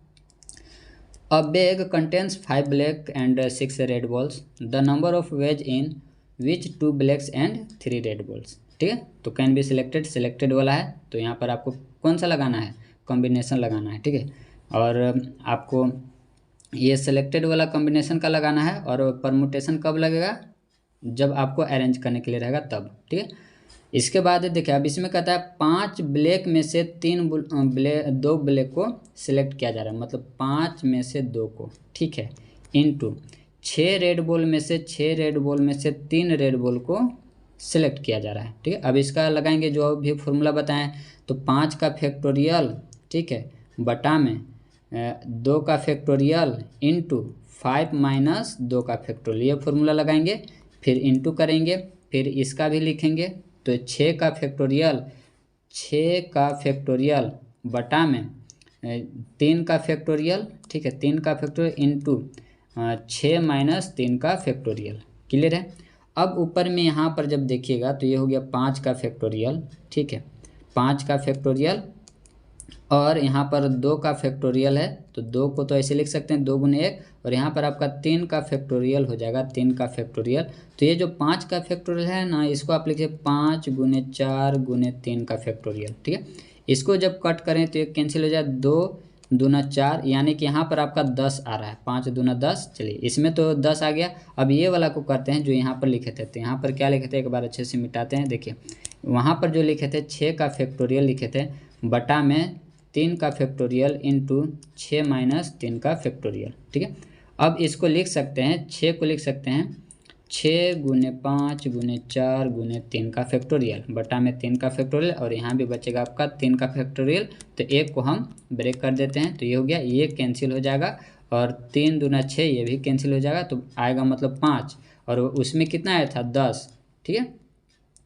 अ bag contains 5 black and 6 red balls, the number of ways in which 2 blacks and 3 red balls, ठीक है। तो कैन बी सिलेक्टेड वाला है, तो यहाँ पर आपको कौन सा लगाना है, कॉम्बिनेशन लगाना है, ठीक है। और आपको ये सिलेक्टेड वाला कॉम्बिनेशन का लगाना है, और परमुटेशन कब लगेगा, जब आपको अरेंज करने के लिए रहेगा तब, ठीक है। इसके बाद देखिए अब इसमें कहता है 5 ब्लैक में से 2 ब्लैक को सिलेक्ट किया जा रहा है, मतलब 5 में से 2 को, ठीक है, इनटू 6 रेड बॉल में से 6 रेड बॉल में से 3 रेड बॉल को सिलेक्ट किया जा रहा है, ठीक है। अब इसका लगाएंगे जो भी फॉर्मूला बताएं, तो 5 का फैक्टोरियल, ठीक है, बटा में 2 का फैक्टोरियल इंटू 5 माइनस 2 का फैक्टोरियल, ये फॉर्मूला लगाएंगे, फिर इंटू करेंगे, फिर इसका भी लिखेंगे, तो 6 का फैक्टोरियल 6 का फैक्टोरियल बटा में 3 का फैक्टोरियल, ठीक है, 3 का फैक्टोरियल इंटू 6 माइनस 3 का फैक्टोरियल। क्लियर है। अब ऊपर में यहाँ पर जब देखिएगा तो ये हो गया 5 का फैक्टोरियल, ठीक है, 5 का फैक्टोरियल, और यहाँ पर 2 का फैक्टोरियल है तो 2 को तो ऐसे लिख सकते हैं 2 गुने 1, और यहाँ पर आपका 3 का फैक्टोरियल हो जाएगा, 3 का फैक्टोरियल। तो ये जो 5 का फैक्टोरियल है ना, इसको आप लिखिए 5 गुने 4 गुने 3 का फैक्टोरियल, ठीक है। इसको जब कट करें तो ये कैंसिल हो जाए, 2 दूना 4, यानी कि यहाँ पर आपका 10 आ रहा है, 5 दूना 10। चलिए इसमें तो 10 आ गया। अब ये वाला को करते हैं जो यहाँ पर लिखे थे, तो यहाँ पर क्या लिखे थे एक बार अच्छे से मिटाते हैं। देखिए वहाँ पर जो लिखे थे 6 का फैक्टोरियल लिखे थे बटा में 3 का फैक्टोरियल इंटू 6 माइनस 3 का फैक्टोरियल, ठीक है। अब इसको लिख सकते हैं, 6 को लिख सकते हैं 6 गुने 5 गुने 4 गुने 3 का फैक्टोरियल बटा में 3 का फैक्टोरियल, और यहाँ भी बचेगा आपका 3 का फैक्टोरियल। तो एक को हम ब्रेक कर देते हैं, तो ये हो गया, ये कैंसिल हो जाएगा, और 3 दूना 6 ये भी कैंसिल हो जाएगा, तो आएगा मतलब 5, और उसमें कितना आया था 10, ठीक है,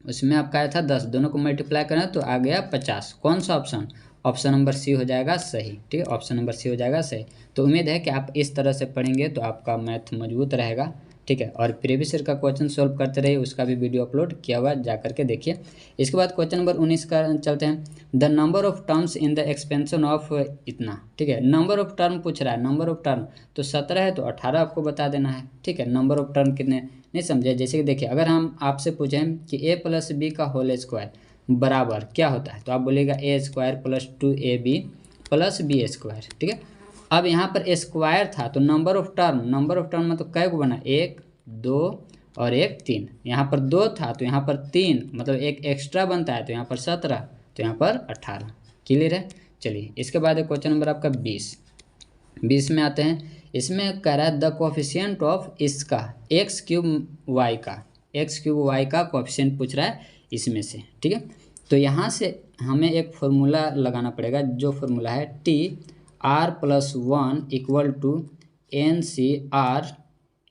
उसमें आपका आया था 10, दोनों को मल्टीप्लाई करें तो आ गया 50। कौन सा ऑप्शन? ऑप्शन नंबर सी हो जाएगा सही, ठीक है, ऑप्शन नंबर सी हो जाएगा सही। तो उम्मीद है कि आप इस तरह से पढ़ेंगे तो आपका मैथ मजबूत रहेगा, ठीक है। और प्रीवियस ईयर का क्वेश्चन सॉल्व करते रहिए, उसका भी वीडियो अपलोड किया हुआ जा करके देखिए। इसके बाद क्वेश्चन नंबर 19 का चलते हैं। The number of terms in the expansion of इतना, ठीक है, नंबर ऑफ टर्म पूछ रहा है, नंबर ऑफ टर्म तो 17 है तो 18 आपको बता देना है, ठीक है। नंबर ऑफ टर्म कितने नहीं समझे, जैसे कि देखिए अगर हम आपसे पूछें कि a प्लस बी का होल स्क्वायर बराबर क्या होता है, तो आप बोलेगा A square plus 2ab plus B square, ठीक है। अब यहाँ पर स्क्वायर था तो नंबर ऑफ टर्म मतलब कै को बना, 1 2 और 1 3, यहाँ पर 2 था तो यहाँ पर 3 मतलब एक एक्स्ट्रा बनता है, तो यहाँ पर 17, तो यहाँ पर 18। क्लियर है। चलिए इसके बाद क्वेश्चन नंबर आपका 20 में आते हैं। इसमें कह रहा है द कोफिशिएंट ऑफ इसका एक्स क्यूब वाई का कोफिशिएंट पूछ रहा है इसमें से, ठीक है। तो यहाँ से हमें एक फॉर्मूला लगाना पड़ेगा, जो फॉर्मूला है TR+1 equal to NCR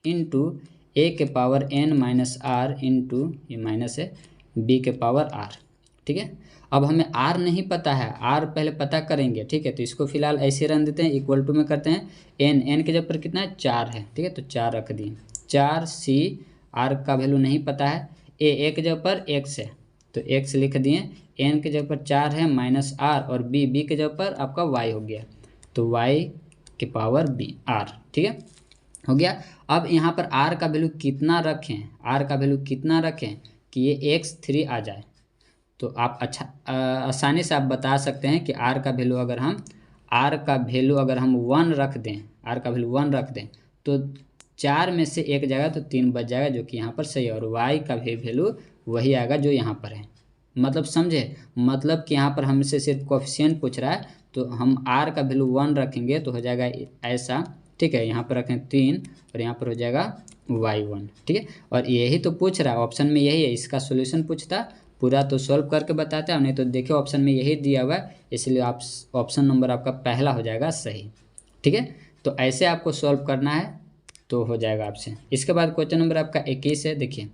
into A के power n minus R into ये माइनस है बी के पावर r, ठीक है। अब हमें r नहीं पता है, r पहले पता करेंगे, ठीक है। तो इसको फिलहाल ऐसे रन देते हैं, इक्वल टू में करते हैं n के जगह पर कितना है 4 है, ठीक है, तो 4 रख दिए। 4c r का वैल्यू नहीं पता है, a के जगह पर x है तो x लिख दिए, n के जगह पर 4 है माइनस r, और b के जगह पर आपका y हो गया, तो y के पावर b r, ठीक है, हो गया। अब यहाँ पर r का वैल्यू कितना रखें कि ये x3 आ जाए, तो आप आसानी से आप बता सकते हैं कि r का वैल्यू अगर हम 1 रख दें, तो 4 में से 1 जाएगा तो 3 बच जाएगा, जो कि यहाँ पर सही है, और y का भी वैल्यू वही आएगा जो यहाँ पर है। मतलब समझे, मतलब कि यहाँ पर हमसे सिर्फ कोफिशिएंट पूछ रहा है, तो हम r का वैल्यू 1 रखेंगे तो हो जाएगा ऐसा, ठीक है, यहाँ पर रखें 3 और यहाँ पर हो जाएगा y1, ठीक है। और यही तो पूछ रहा है, ऑप्शन में यही है, इसका सॉल्यूशन पूछता पूरा तो सॉल्व करके बताता है, नहीं तो देखिए ऑप्शन में यही दिया हुआ है, इसलिए आप ऑप्शन नंबर आपका पहला हो जाएगा सही, ठीक है। तो ऐसे आपको सॉल्व करना है तो हो जाएगा आपसे। इसके बाद क्वेश्चन नंबर आपका 21 है। देखिए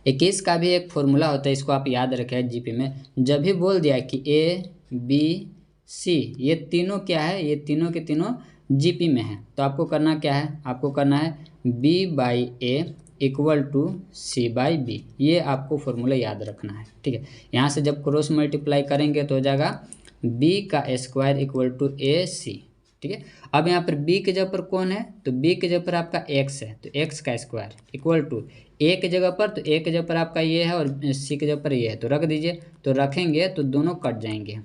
21 का भी एक फॉर्मूला होता है, इसको आप याद रखें जीपी में। जब भी बोल दिया कि A B C ये तीनों क्या है, ये तीनों के तीनों जीपी में है, तो आपको करना क्या है, आपको करना है B/A इक्वल टू C/B, ये आपको फॉर्मूला याद रखना है, ठीक है। यहाँ से जब क्रॉस मल्टीप्लाई करेंगे तो हो जाएगा B का स्क्वायर इक्वल टू AC, ठीक है। अब यहाँ पर B के जगह पर कौन है, तो B के जगह पर आपका x है, तो x का स्क्वायर इक्वल टू A के जगह पर, तो A के जगह पर आपका ये है और C के जगह पर ये है, तो रख दीजिए। तो रखेंगे तो दोनों कट जाएंगे,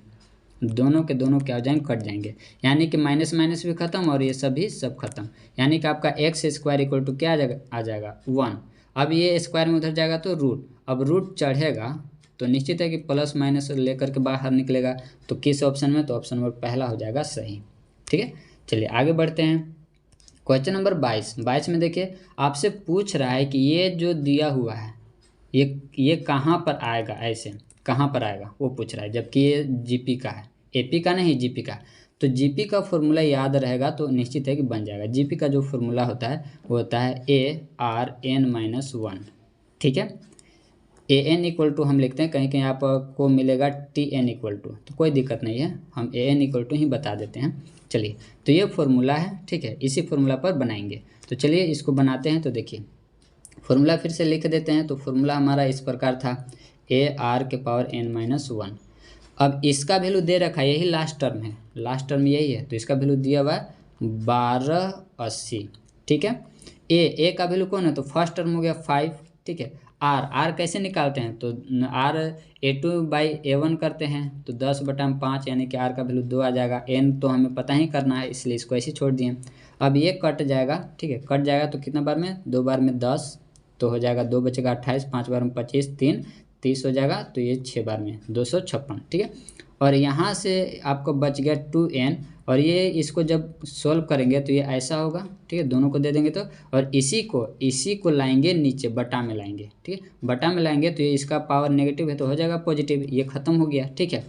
दोनों के दोनों क्या हो जाएंगे, कट जाएंगे, यानी कि माइनस माइनस भी खत्म और ये सब खत्म, यानी कि आपका एक्स स्क्वायर इक्वल टू क्या आ जाएगा 1। अब ये स्क्वायर में उधर जाएगा तो रूट, अब रूट चढ़ेगा तो निश्चित है कि प्लस माइनस लेकर के बाहर निकलेगा, तो किस ऑप्शन में, तो ऑप्शन नंबर पहला हो जाएगा सही, ठीक है। चलिए आगे बढ़ते हैं। क्वेश्चन नंबर 22 में देखिए आपसे पूछ रहा है कि ये जो दिया हुआ है ये कहाँ पर आएगा, ऐसे कहाँ पर आएगा वो पूछ रहा है, जबकि ये जीपी का है, एपी का नहीं जीपी का। तो जीपी का फॉर्मूला याद रहेगा तो निश्चित है कि बन जाएगा। जीपी का जो फॉर्मूला होता है वो होता है ARN-1, ठीक है। ए एन इक्वल टू हम लिखते हैं, कहीं कहीं आपको मिलेगा टी एन इक्वल टू, तो कोई दिक्कत नहीं है, हम ए एन इक्वल टू ही बता देते हैं। चलिए, तो ये फॉर्मूला है, ठीक है, इसी फॉर्मूला पर बनाएंगे। तो चलिए इसको बनाते हैं। तो देखिए फॉर्मूला फिर से लिख देते हैं। तो फॉर्मूला हमारा इस प्रकार था, ए आर के पावर एन माइनस वन। अब इसका वैल्यू दे रखा है, यही लास्ट टर्म है, लास्ट टर्म यही है, तो इसका वैल्यू दिया हुआ है 1280, ठीक है। ए का वैल्यू कौन है, तो फर्स्ट टर्म हो गया 5, ठीक है। आर कैसे निकालते हैं, तो आर A2/A1 करते हैं, तो 10/5 यानी कि आर का वैल्यू 2 आ जाएगा। एन तो हमें पता ही करना है, इसलिए इसको ऐसे छोड़ दिए। अब ये कट जाएगा, ठीक है, कट जाएगा तो कितना बार में, 2 बार में 10, तो हो जाएगा 2 बचेगा 28, 5 बार में 25, 3 30 हो जाएगा, तो ये 6 बार में 256, ठीक है। और यहाँ से आपको बच गया 2n, और ये इसको जब सोल्व करेंगे तो ये ऐसा होगा, ठीक है, दोनों को दे देंगे तो, और इसी को लाएंगे नीचे, बटा में लाएंगे, ठीक है, बटा में लाएंगे तो ये इसका पावर नेगेटिव है तो हो जाएगा पॉजिटिव, ये खत्म हो गया, ठीक है।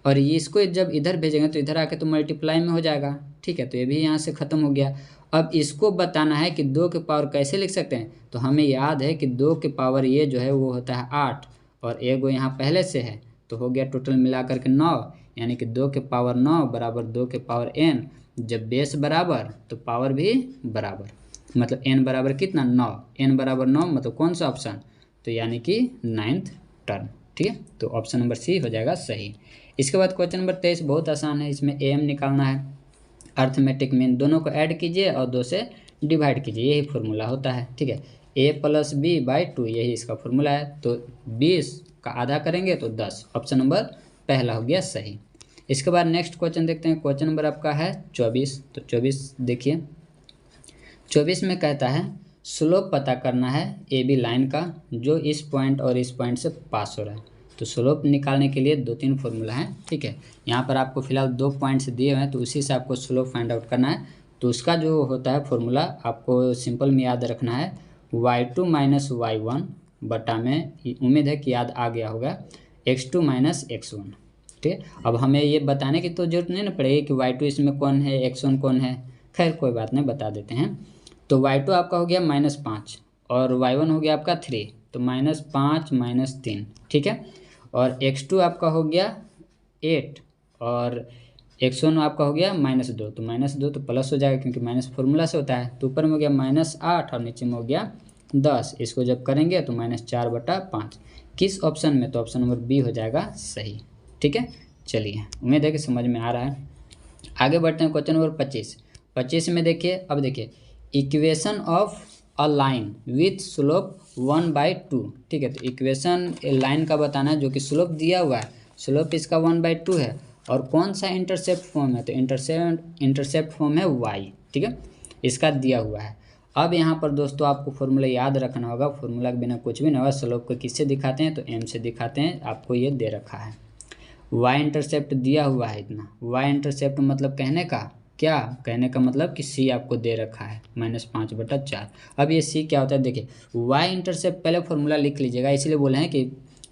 और ये इसको जब इधर भेजेंगे तो इधर आके तो मल्टीप्लाई में हो जाएगा, ठीक है, तो ये भी यहाँ से ख़त्म हो गया। अब इसको बताना है कि 2 के पावर कैसे लिख सकते हैं, तो हमें याद है कि 2 के पावर ये जो है वो होता है 8, और एगो यहाँ पहले से है, तो हो गया टोटल मिला करके 9, यानी कि 2 के पावर 9 बराबर 2 के पावर n। जब बेस बराबर तो पावर भी बराबर, मतलब n बराबर कितना, 9, n बराबर 9, मतलब कौन सा ऑप्शन, तो यानी कि 9th टर्म, ठीक है। तो ऑप्शन नंबर सी हो जाएगा सही। इसके बाद क्वेश्चन नंबर 23 बहुत आसान है, इसमें am निकालना है, अर्थमेटिक मीन, दोनों को ऐड कीजिए और 2 से डिवाइड कीजिए, यही फॉर्मूला होता है, ठीक है। a+b/2 यही इसका फॉर्मूला है। तो 20 का आधा करेंगे तो 10, ऑप्शन नंबर पहला हो गया सही। इसके बाद नेक्स्ट क्वेश्चन देखते हैं, क्वेश्चन नंबर आपका है 24। तो 24 देखिए, 24 में कहता है स्लोप पता करना है ए बी लाइन का जो इस पॉइंट और इस पॉइंट से पास हो रहा है। तो स्लोप निकालने के लिए 2-3 फॉर्मूला है, ठीक है। यहाँ पर आपको फिलहाल 2 पॉइंट्स दिए हुए हैं, तो उसी से आपको स्लोप फाइंड आउट करना है। तो उसका जो होता है फॉर्मूला आपको सिंपल में याद रखना है, y2 माइनस y1 बटा में, उम्मीद है कि याद आ गया होगा, x2 माइनस x1, ठीक है। अब हमें ये बताने की तो जरूरत नहीं ना पड़ेगी कि y2 इसमें कौन है, x1 कौन है, खैर कोई बात नहीं, बता देते हैं। तो y2 आपका हो गया -5 और y1 हो गया आपका 3, तो -5 -3, ठीक है। और x2 आपका हो गया 8 और x1 आपका हो गया -2, तो -2 तो प्लस हो जाएगा क्योंकि माइनस फॉर्मूला से होता है। तो ऊपर में हो गया -8 और नीचे में हो गया 10, इसको जब करेंगे तो -4/5, किस ऑप्शन में, तो ऑप्शन नंबर बी हो जाएगा सही, ठीक है। चलिए, उम्मीद है कि समझ में आ रहा है। आगे बढ़ते हैं क्वेश्चन नंबर 25 में देखिए, अब देखिए equation of a line with slope 1/2, ठीक है। तो इक्वेशन लाइन का बताना है जो कि स्लोप दिया हुआ है, स्लोप इसका 1/2 है, और कौन सा इंटरसेप्ट फॉर्म है, तो इंटरसेप्ट फॉर्म है y, ठीक है, इसका दिया हुआ है। अब यहाँ पर दोस्तों आपको फॉर्मूला याद रखना होगा, फॉर्मूला के बिना कुछ भी नहीं होगा। स्लोप को किससे दिखाते हैं, तो m से दिखाते हैं, आपको ये दे रखा है, y इंटरसेप्ट दिया हुआ है इतना, y इंटरसेप्ट मतलब कहने का मतलब कि c आपको दे रखा है -5/4। अब ये c क्या होता है, देखिए y इंटरसेप्ट पहले फॉर्मूला लिख लीजिएगा, इसलिए बोले हैं कि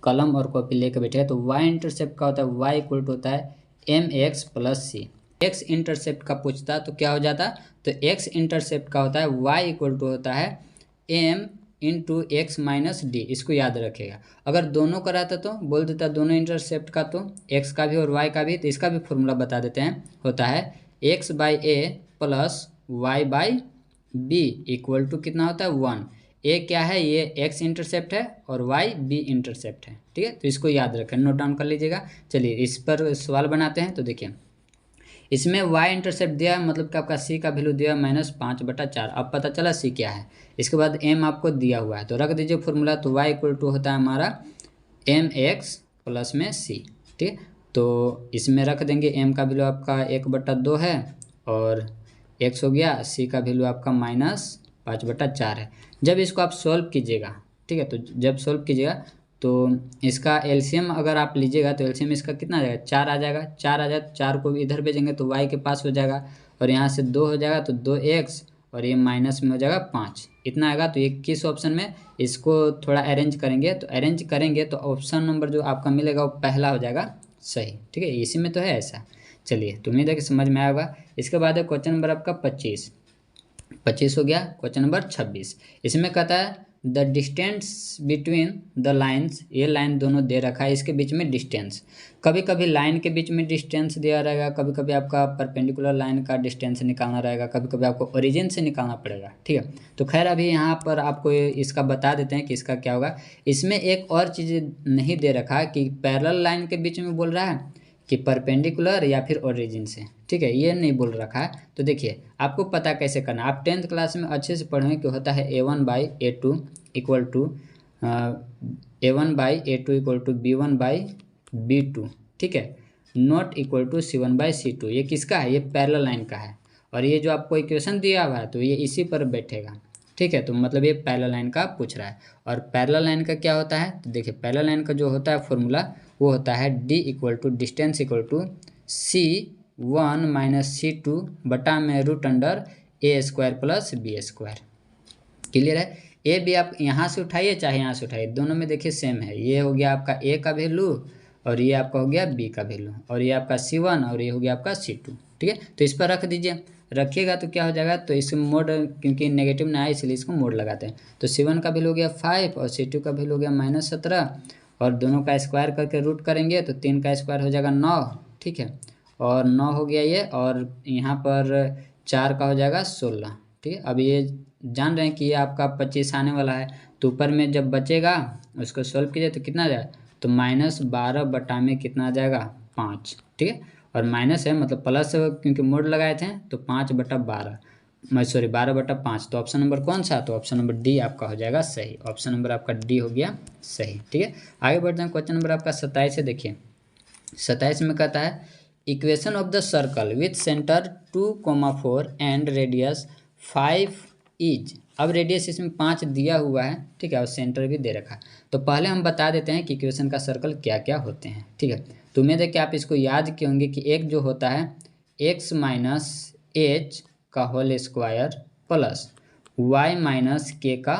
कलम और कॉपी लेकर बैठे। तो y इंटरसेप्ट का होता है, y इक्वल टू होता है mx + c। x इंटरसेप्ट का पूछता तो क्या हो जाता, तो x इंटरसेप्ट का होता है y इक्वल टू होता है m into x minus D, इसको याद रखेगा। अगर दोनों का रहता तो बोल देता दोनों इंटरसेप्ट का, तो x का भी और y का भी, तो इसका भी फॉर्मूला बता देते हैं, होता है x/a plus y/b equal to कितना होता है 1। ए क्या है, ये x इंटरसेप्ट है और y b इंटरसेप्ट है, ठीक है। तो इसको याद रखें, नोट डाउन कर लीजिएगा। चलिए इस पर सवाल बनाते हैं। तो देखिए इसमें y इंटरसेप्ट दिया है, मतलब कि आपका c का वैल्यू दिया है -5/4। अब पता चला c क्या है। इसके बाद m आपको दिया हुआ है, तो रख दीजिए फॉर्मूला। तो y इक्वल टू होता है हमारा mx प्लस में c, ठीक। तो इसमें रख देंगे m का वैल्यू आपका 1/2 है और x हो गया, c का वैल्यू आपका -5/4 है। जब इसको आप सॉल्व कीजिएगा, ठीक है, तो जब सॉल्व कीजिएगा तो इसका एलसीएम अगर आप लीजिएगा तो एलसीएम इसका कितना आ जाएगा, 4 आ जाएगा। 4 आ जाए, 4 को भी इधर भेजेंगे तो y के पास हो जाएगा, और यहाँ से 2 हो जाएगा तो 2x, और ये माइनस में हो जाएगा 5, इतना आएगा। तो ये किस ऑप्शन में, इसको थोड़ा अरेंज करेंगे, तो अरेंज करेंगे तो ऑप्शन नंबर जो आपका मिलेगा वो पहला हो जाएगा सही, ठीक है, इसी में तो है ऐसा। चलिए, तो उम्मीद है कि समझ में आएगा। इसके बाद है क्वेश्चन नंबर आपका 25 हो गया। क्वेश्चन नंबर 26, इसमें कहता है the distance between the lines, ये लाइन दोनों दे रखा है, इसके बीच में डिस्टेंस। कभी कभी लाइन के बीच में डिस्टेंस दिया रहेगा, कभी कभी आपका परपेंडिकुलर लाइन का डिस्टेंस निकालना रहेगा, कभी कभी आपको ओरिजिन से निकालना पड़ेगा, ठीक है। तो खैर अभी यहाँ पर आपको इसका बता देते हैं कि इसका क्या होगा। इसमें एक और चीज़ नहीं दे रखा कि पैरेलल लाइन के बीच में बोल रहा है कि परपेंडिकुलर या फिर ओरिजिन से, ठीक है, ये नहीं बोल रखा है। तो देखिए आपको पता कैसे करना, आप 10th क्लास में अच्छे से पढ़ेंगे कि होता है A1/A2 equal to A1/A2 equal to B1/B2, ठीक है, नॉट इक्वल टू C1/C2। ये किसका है? ये पैरेलल लाइन का है। और ये जो आपको इक्वेशन दिया हुआ है तो ये इसी पर बैठेगा, ठीक है। तो मतलब ये पैरेलल लाइन का पूछ रहा है। और पैरेलल लाइन का क्या होता है? तो देखिए पैरेलल लाइन का जो होता है फॉर्मूला वो होता है D equal to distance equal to C1 minus C2 बटा में √A² प्लस B²। क्लियर है? ए भी आप यहाँ से उठाइए चाहे यहाँ से उठाइए, दोनों में देखिए सेम है। ये हो गया आपका ए का वैल्यू और ये आपका हो गया बी का वैल्यू, और ये आपका C1 और ये हो गया आपका C2, ठीक है। तो इस पर रख दीजिए, रखिएगा तो क्या हो जाएगा, तो इसमें मोड क्योंकि नेगेटिव ना है इसलिए इसको मोड लगाते हैं। तो C1 का वैल्यू हो गया 5 और C2 का वैल्यू हो गया -17, और दोनों का स्क्वायर करके रूट करेंगे तो 3 का स्क्वायर हो जाएगा 9, ठीक है, और 9 हो गया ये, और यहाँ पर 4 का हो जाएगा 16, ठीक है। अब ये जान रहे हैं कि ये आपका 25 आने वाला है, तो ऊपर में जब बचेगा उसको सॉल्व कीजिए तो कितना आ जाएगा, तो -12 बटा में कितना आ जाएगा 5, ठीक है। और माइनस है मतलब प्लस क्योंकि मोड लगाए थे तो 5/12 12/5। तो ऑप्शन नंबर कौन सा? तो ऑप्शन नंबर डी आपका हो जाएगा सही। ऑप्शन नंबर आपका डी हो गया सही, ठीक है। आगे बढ़ते हैं, क्वेश्चन नंबर आपका 27 है। देखिए 27 में कहता है equation of the circle with centre 2,4 and radius 5 is. अब रेडियस इसमें 5 दिया हुआ है, ठीक है, और सेंटर भी दे रखा है। तो पहले हम बता देते हैं कि इक्वेशन का सर्कल क्या क्या होते हैं, ठीक है। तो उम्मीद है कि आप इसको याद किए होंगे कि एक जो होता है x माइनस एच का whole square plus y minus K का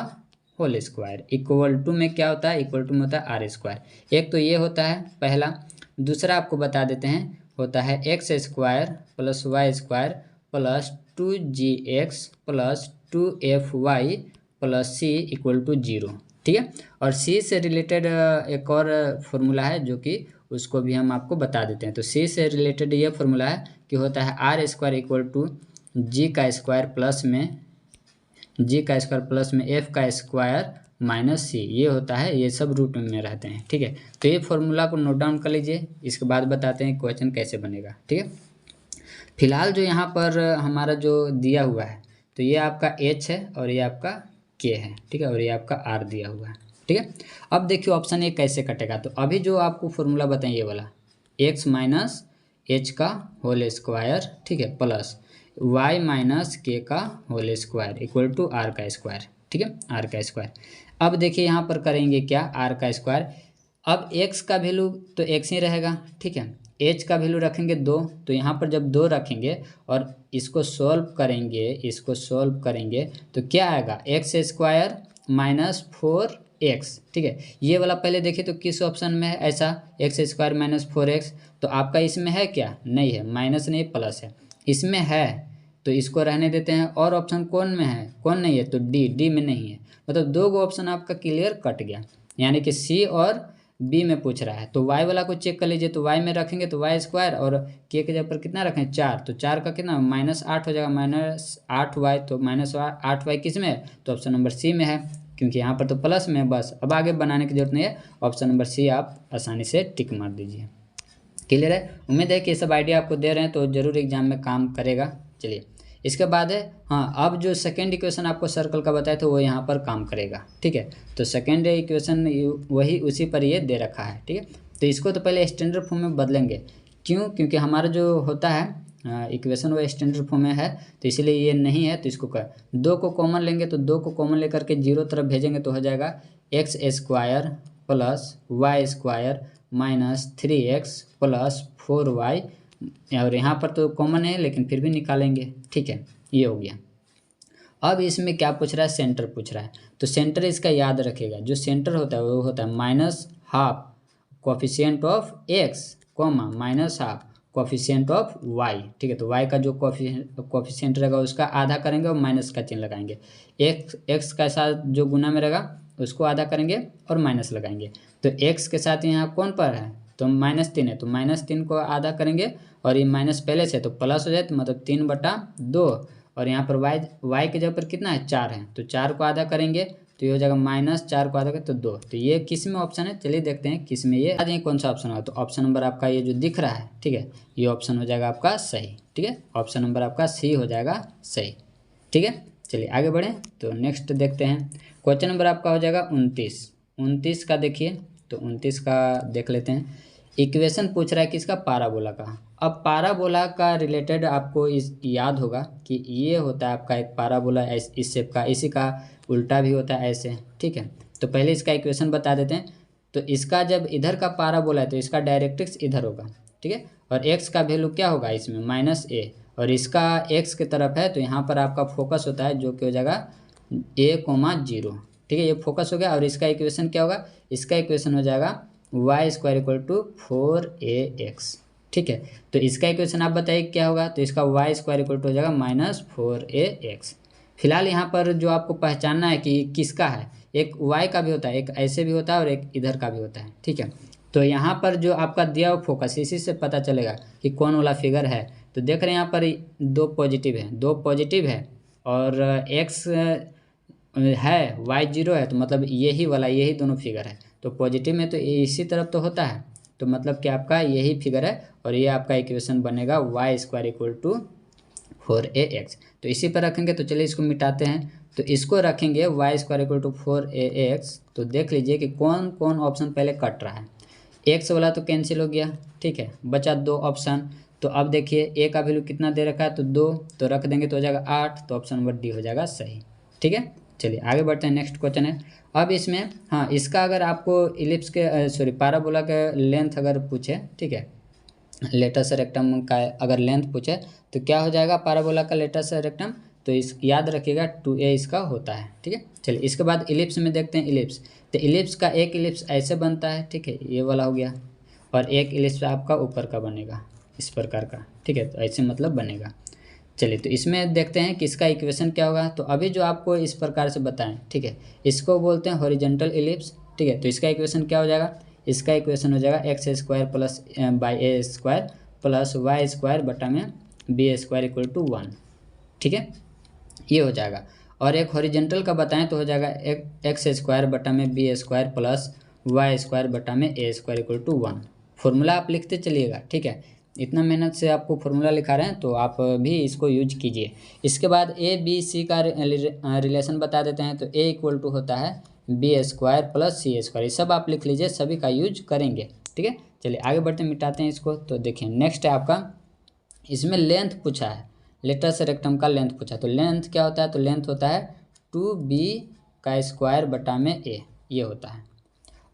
होल स्क्वायर इक्वल टू में क्या होता है, इक्वल टू में होता है r²। एक तो ये होता है पहला। दूसरा आपको बता देते हैं होता है x² plus y² plus 2gx plus 2fy plus c equal to 0, ठीक है। और c से रिलेटेड एक और फॉर्मूला है जो कि उसको भी हम आपको बता देते हैं। तो c से रिलेटेड ये फॉर्मूला है कि होता है r² equal to g² plus में f² माइनस c, ये होता है, ये सब रूट में रहते हैं, ठीक है। तो ये फॉर्मूला को नोट डाउन कर लीजिए, इसके बाद बताते हैं क्वेश्चन कैसे बनेगा, ठीक है। फिलहाल जो यहाँ पर हमारा जो दिया हुआ है तो ये आपका h है और ये आपका k है, ठीक है, और ये आपका r दिया हुआ है, ठीक है। अब देखिए ऑप्शन ए कैसे कटेगा। तो अभी जो आपको फॉर्मूला बताएं ये वाला x माइनस एच का होल स्क्वायर, ठीक है, प्लस y माइनस के का whole square equal to r का स्क्वायर, ठीक है, r का स्क्वायर। अब देखिए यहाँ पर करेंगे क्या, r का स्क्वायर। अब x का वैल्यू तो x ही रहेगा, ठीक है। h का वैल्यू रखेंगे 2, तो यहाँ पर जब 2 रखेंगे और इसको सॉल्व करेंगे तो क्या आएगा, x² माइनस 4x, ठीक है। ये वाला पहले देखिए तो किस ऑप्शन में है ऐसा, x² माइनस 4x। तो आपका इसमें है क्या, नहीं है, माइनस नहीं प्लस है, इसमें है तो इसको रहने देते हैं। और ऑप्शन कौन में है, कौन नहीं है, तो डी में नहीं है। मतलब 2 गो ऑप्शन आपका क्लियर कट गया, यानी कि सी और बी में पूछ रहा है। तो y वाला को चेक कर लीजिए, तो y में रखेंगे तो y² और k के जगह पर कितना रखें 4, तो 4 का कितना -8 हो जाएगा, -8y। तो -8y किस में है, तो ऑप्शन नंबर सी में है, क्योंकि यहाँ पर तो प्लस में है। बस अब आगे बनाने की जरूरत नहीं है, ऑप्शन नंबर सी आप आसानी से टिक मार दीजिए। क्लियर है? उम्मीद है कि ये सब आइडिया आपको दे रहे हैं तो जरूर एग्जाम में काम करेगा। चलिए इसके बाद है, हाँ, अब जो सेकेंड इक्वेशन आपको सर्कल का बताया था वो यहाँ पर काम करेगा, ठीक है। तो सेकेंड इक्वेशन वही उसी पर ये दे रखा है, ठीक है। तो इसको तो पहले स्टैंडर्ड फॉर्म में बदलेंगे, क्यों, क्योंकि हमारा जो होता है इक्वेशन वो स्टैंडर्ड फॉर्म में है, तो इसीलिए ये नहीं है। तो इसको 2 को कॉमन लेंगे, तो 2 को कॉमन लेकर के 0 तरफ भेजेंगे तो हो जाएगा x² plus y² minus 3x plus 4y, और यहाँ पर तो कॉमन है लेकिन फिर भी निकालेंगे, ठीक है। ये हो गया। अब इसमें क्या पूछ रहा है, सेंटर पूछ रहा है। तो सेंटर इसका याद रखेगा, जो सेंटर होता है वो होता है -12 coefficient of x, -12 coefficient of Y, ठीक है। तो वाई का जो कोफिशिएंट रहेगा उसका आधा करेंगे और माइनस का चिन्ह लगाएंगे। एक्स का साथ जो गुना में रहेगा उसको आधा करेंगे और माइनस लगाएंगे। तो एक्स के साथ यहाँ कौन पर है, तो -3 है, तो -3 को आधा करेंगे और ये माइनस पहले से तो प्लस हो जाए, तो मतलब 3/2। और यहाँ पर वाई के जगह पर कितना है, 4 है, तो 4 को आधा करेंगे तो ये हो जाएगा -4 को आधा करें तो 2। तो ये किस में ऑप्शन है, चलिए देखते हैं किस में ये आज कौन सा ऑप्शन होगा। तो ऑप्शन नंबर आपका ये जो दिख रहा है, ठीक है, ये ऑप्शन हो जाएगा आपका सही, ठीक है। ऑप्शन नंबर आपका सी हो जाएगा सही, ठीक है। चलिए आगे बढ़ें, तो नेक्स्ट देखते हैं। क्वेश्चन नंबर आपका हो जाएगा 29 का देखिए, तो 29 का देख लेते हैं। इक्वेशन पूछ रहा है किसका, पाराबोला का। अब पाराबोला का रिलेटेड आपको याद होगा कि ये होता है आपका एक पाराबोला इस शेप का, इसी का उल्टा भी होता है ऐसे, ठीक है। तो पहले इसका इक्वेशन बता देते हैं। तो इसका जब इधर का पाराबोला है तो इसका डायरेक्ट्रिक्स इधर होगा, ठीक है। और x का वैल्यू क्या होगा इसमें, -a, और इसका x की तरफ है तो यहाँ पर आपका फोकस होता है जो कि हो जाएगा a,0, ठीक है। ये फोकस हो गया। और इसका इक्वेशन क्या होगा, इसका इक्वेशन हो जाएगा y² = 4ax, ठीक है। तो इसका इक्वेशन आप बताइए क्या होगा, तो इसका y² हो जाएगा -4ax। फिलहाल यहाँ पर जो आपको पहचानना है कि किसका है, एक y का भी होता है, एक ऐसे भी होता है और एक इधर का भी होता है, ठीक है। तो यहाँ पर जो आपका दिया हुआ फोकस, इसी से पता चलेगा कि कौन वाला फिगर है। तो देख रहे हैं यहाँ पर 2 पॉजिटिव है और x है, y 0 है, तो मतलब यही दोनों फिगर है। तो पॉजिटिव में तो इसी तरफ तो होता है, तो मतलब कि आपका यही फिगर है और ये आपका इक्वेशन बनेगा y² = 4ax। तो इसी पर रखेंगे। तो चलिए इसको मिटाते हैं। तो इसको रखेंगे y² = 4ax। तो देख लीजिए कि कौन कौन ऑप्शन पहले कट रहा है। x वाला तो कैंसिल हो गया, ठीक है, बचा 2 ऑप्शन। तो अब देखिए a का वैल्यू कितना दे रखा है, तो 2, तो रख देंगे तो हो जाएगा 8। तो ऑप्शन नंबर डी हो जाएगा सही, ठीक है। चलिए आगे बढ़ते हैं, नेक्स्ट क्वेश्चन है। अब इसमें हाँ, इसका अगर आपको इलिप्स के पाराबोला के लेंथ अगर पूछे, ठीक है, लेटस रेक्टम का अगर लेंथ पूछे तो क्या हो जाएगा पाराबोला का लेटस रेक्टम, तो इस याद रखिएगा 2a इसका होता है, ठीक है। चलिए इसके बाद इलिप्स में देखते हैं। इलिप्स, तो इलिप्स का एक इलिप्स ऐसे बनता है, ठीक है, ये वाला हो गया, और एक इलिप्स आपका ऊपर का बनेगा इस प्रकार का, ठीक है, तो ऐसे मतलब बनेगा। चलिए तो इसमें देखते हैं कि इसका इक्वेशन क्या होगा। तो अभी जो आपको इस प्रकार से बताएं, ठीक है, इसको बोलते हैं हॉरिजॉन्टल इलिप्स, ठीक है। तो इसका इक्वेशन क्या हो जाएगा, इसका इक्वेशन हो जाएगा x² + a² + y² / b² = 1, ठीक है, ये हो जाएगा। और एक हॉरिजॉन्टल का बताएं तो हो जाएगा x² b² + y² a² = 1। Formula आप लिखते चलिएगा, ठीक है, इतना मेहनत से आपको फॉर्मूला लिखा रहे हैं तो आप भी इसको यूज कीजिए। इसके बाद a b c का रिलेशन बता देते हैं। तो a = होता है b² + c², ये सब आप लिख लीजिए, सभी का यूज करेंगे, ठीक है। चलिए आगे बढ़ते मिटाते हैं इसको। तो देखिए नेक्स्ट है आपका, इसमें लेंथ पूछा है, लेटस रेक्टम का लेंथ पूछा। तो लेंथ क्या होता है, तो लेंथ होता है 2b² a, ये होता है।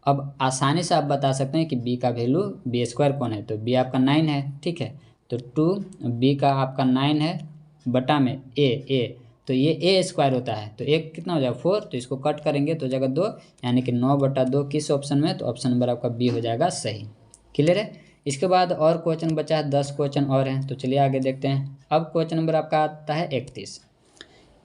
अब आसानी से आप बता सकते हैं कि b का वैल्यू b² कौन है, तो b आपका 9 है, ठीक है। तो 2b का आपका 9 है बटा में a, तो ये a² होता है, तो एक कितना हो जाएगा 4, तो इसको कट करेंगे तो हो जाएगा 2, यानी कि 9/2 किस ऑप्शन में, तो ऑप्शन नंबर आपका बी हो जाएगा सही, क्लियर है। इसके बाद और क्वेश्चन बचा है, 10 क्वेश्चन और हैं, तो चलिए आगे देखते हैं। अब क्वेश्चन नंबर आपका आता है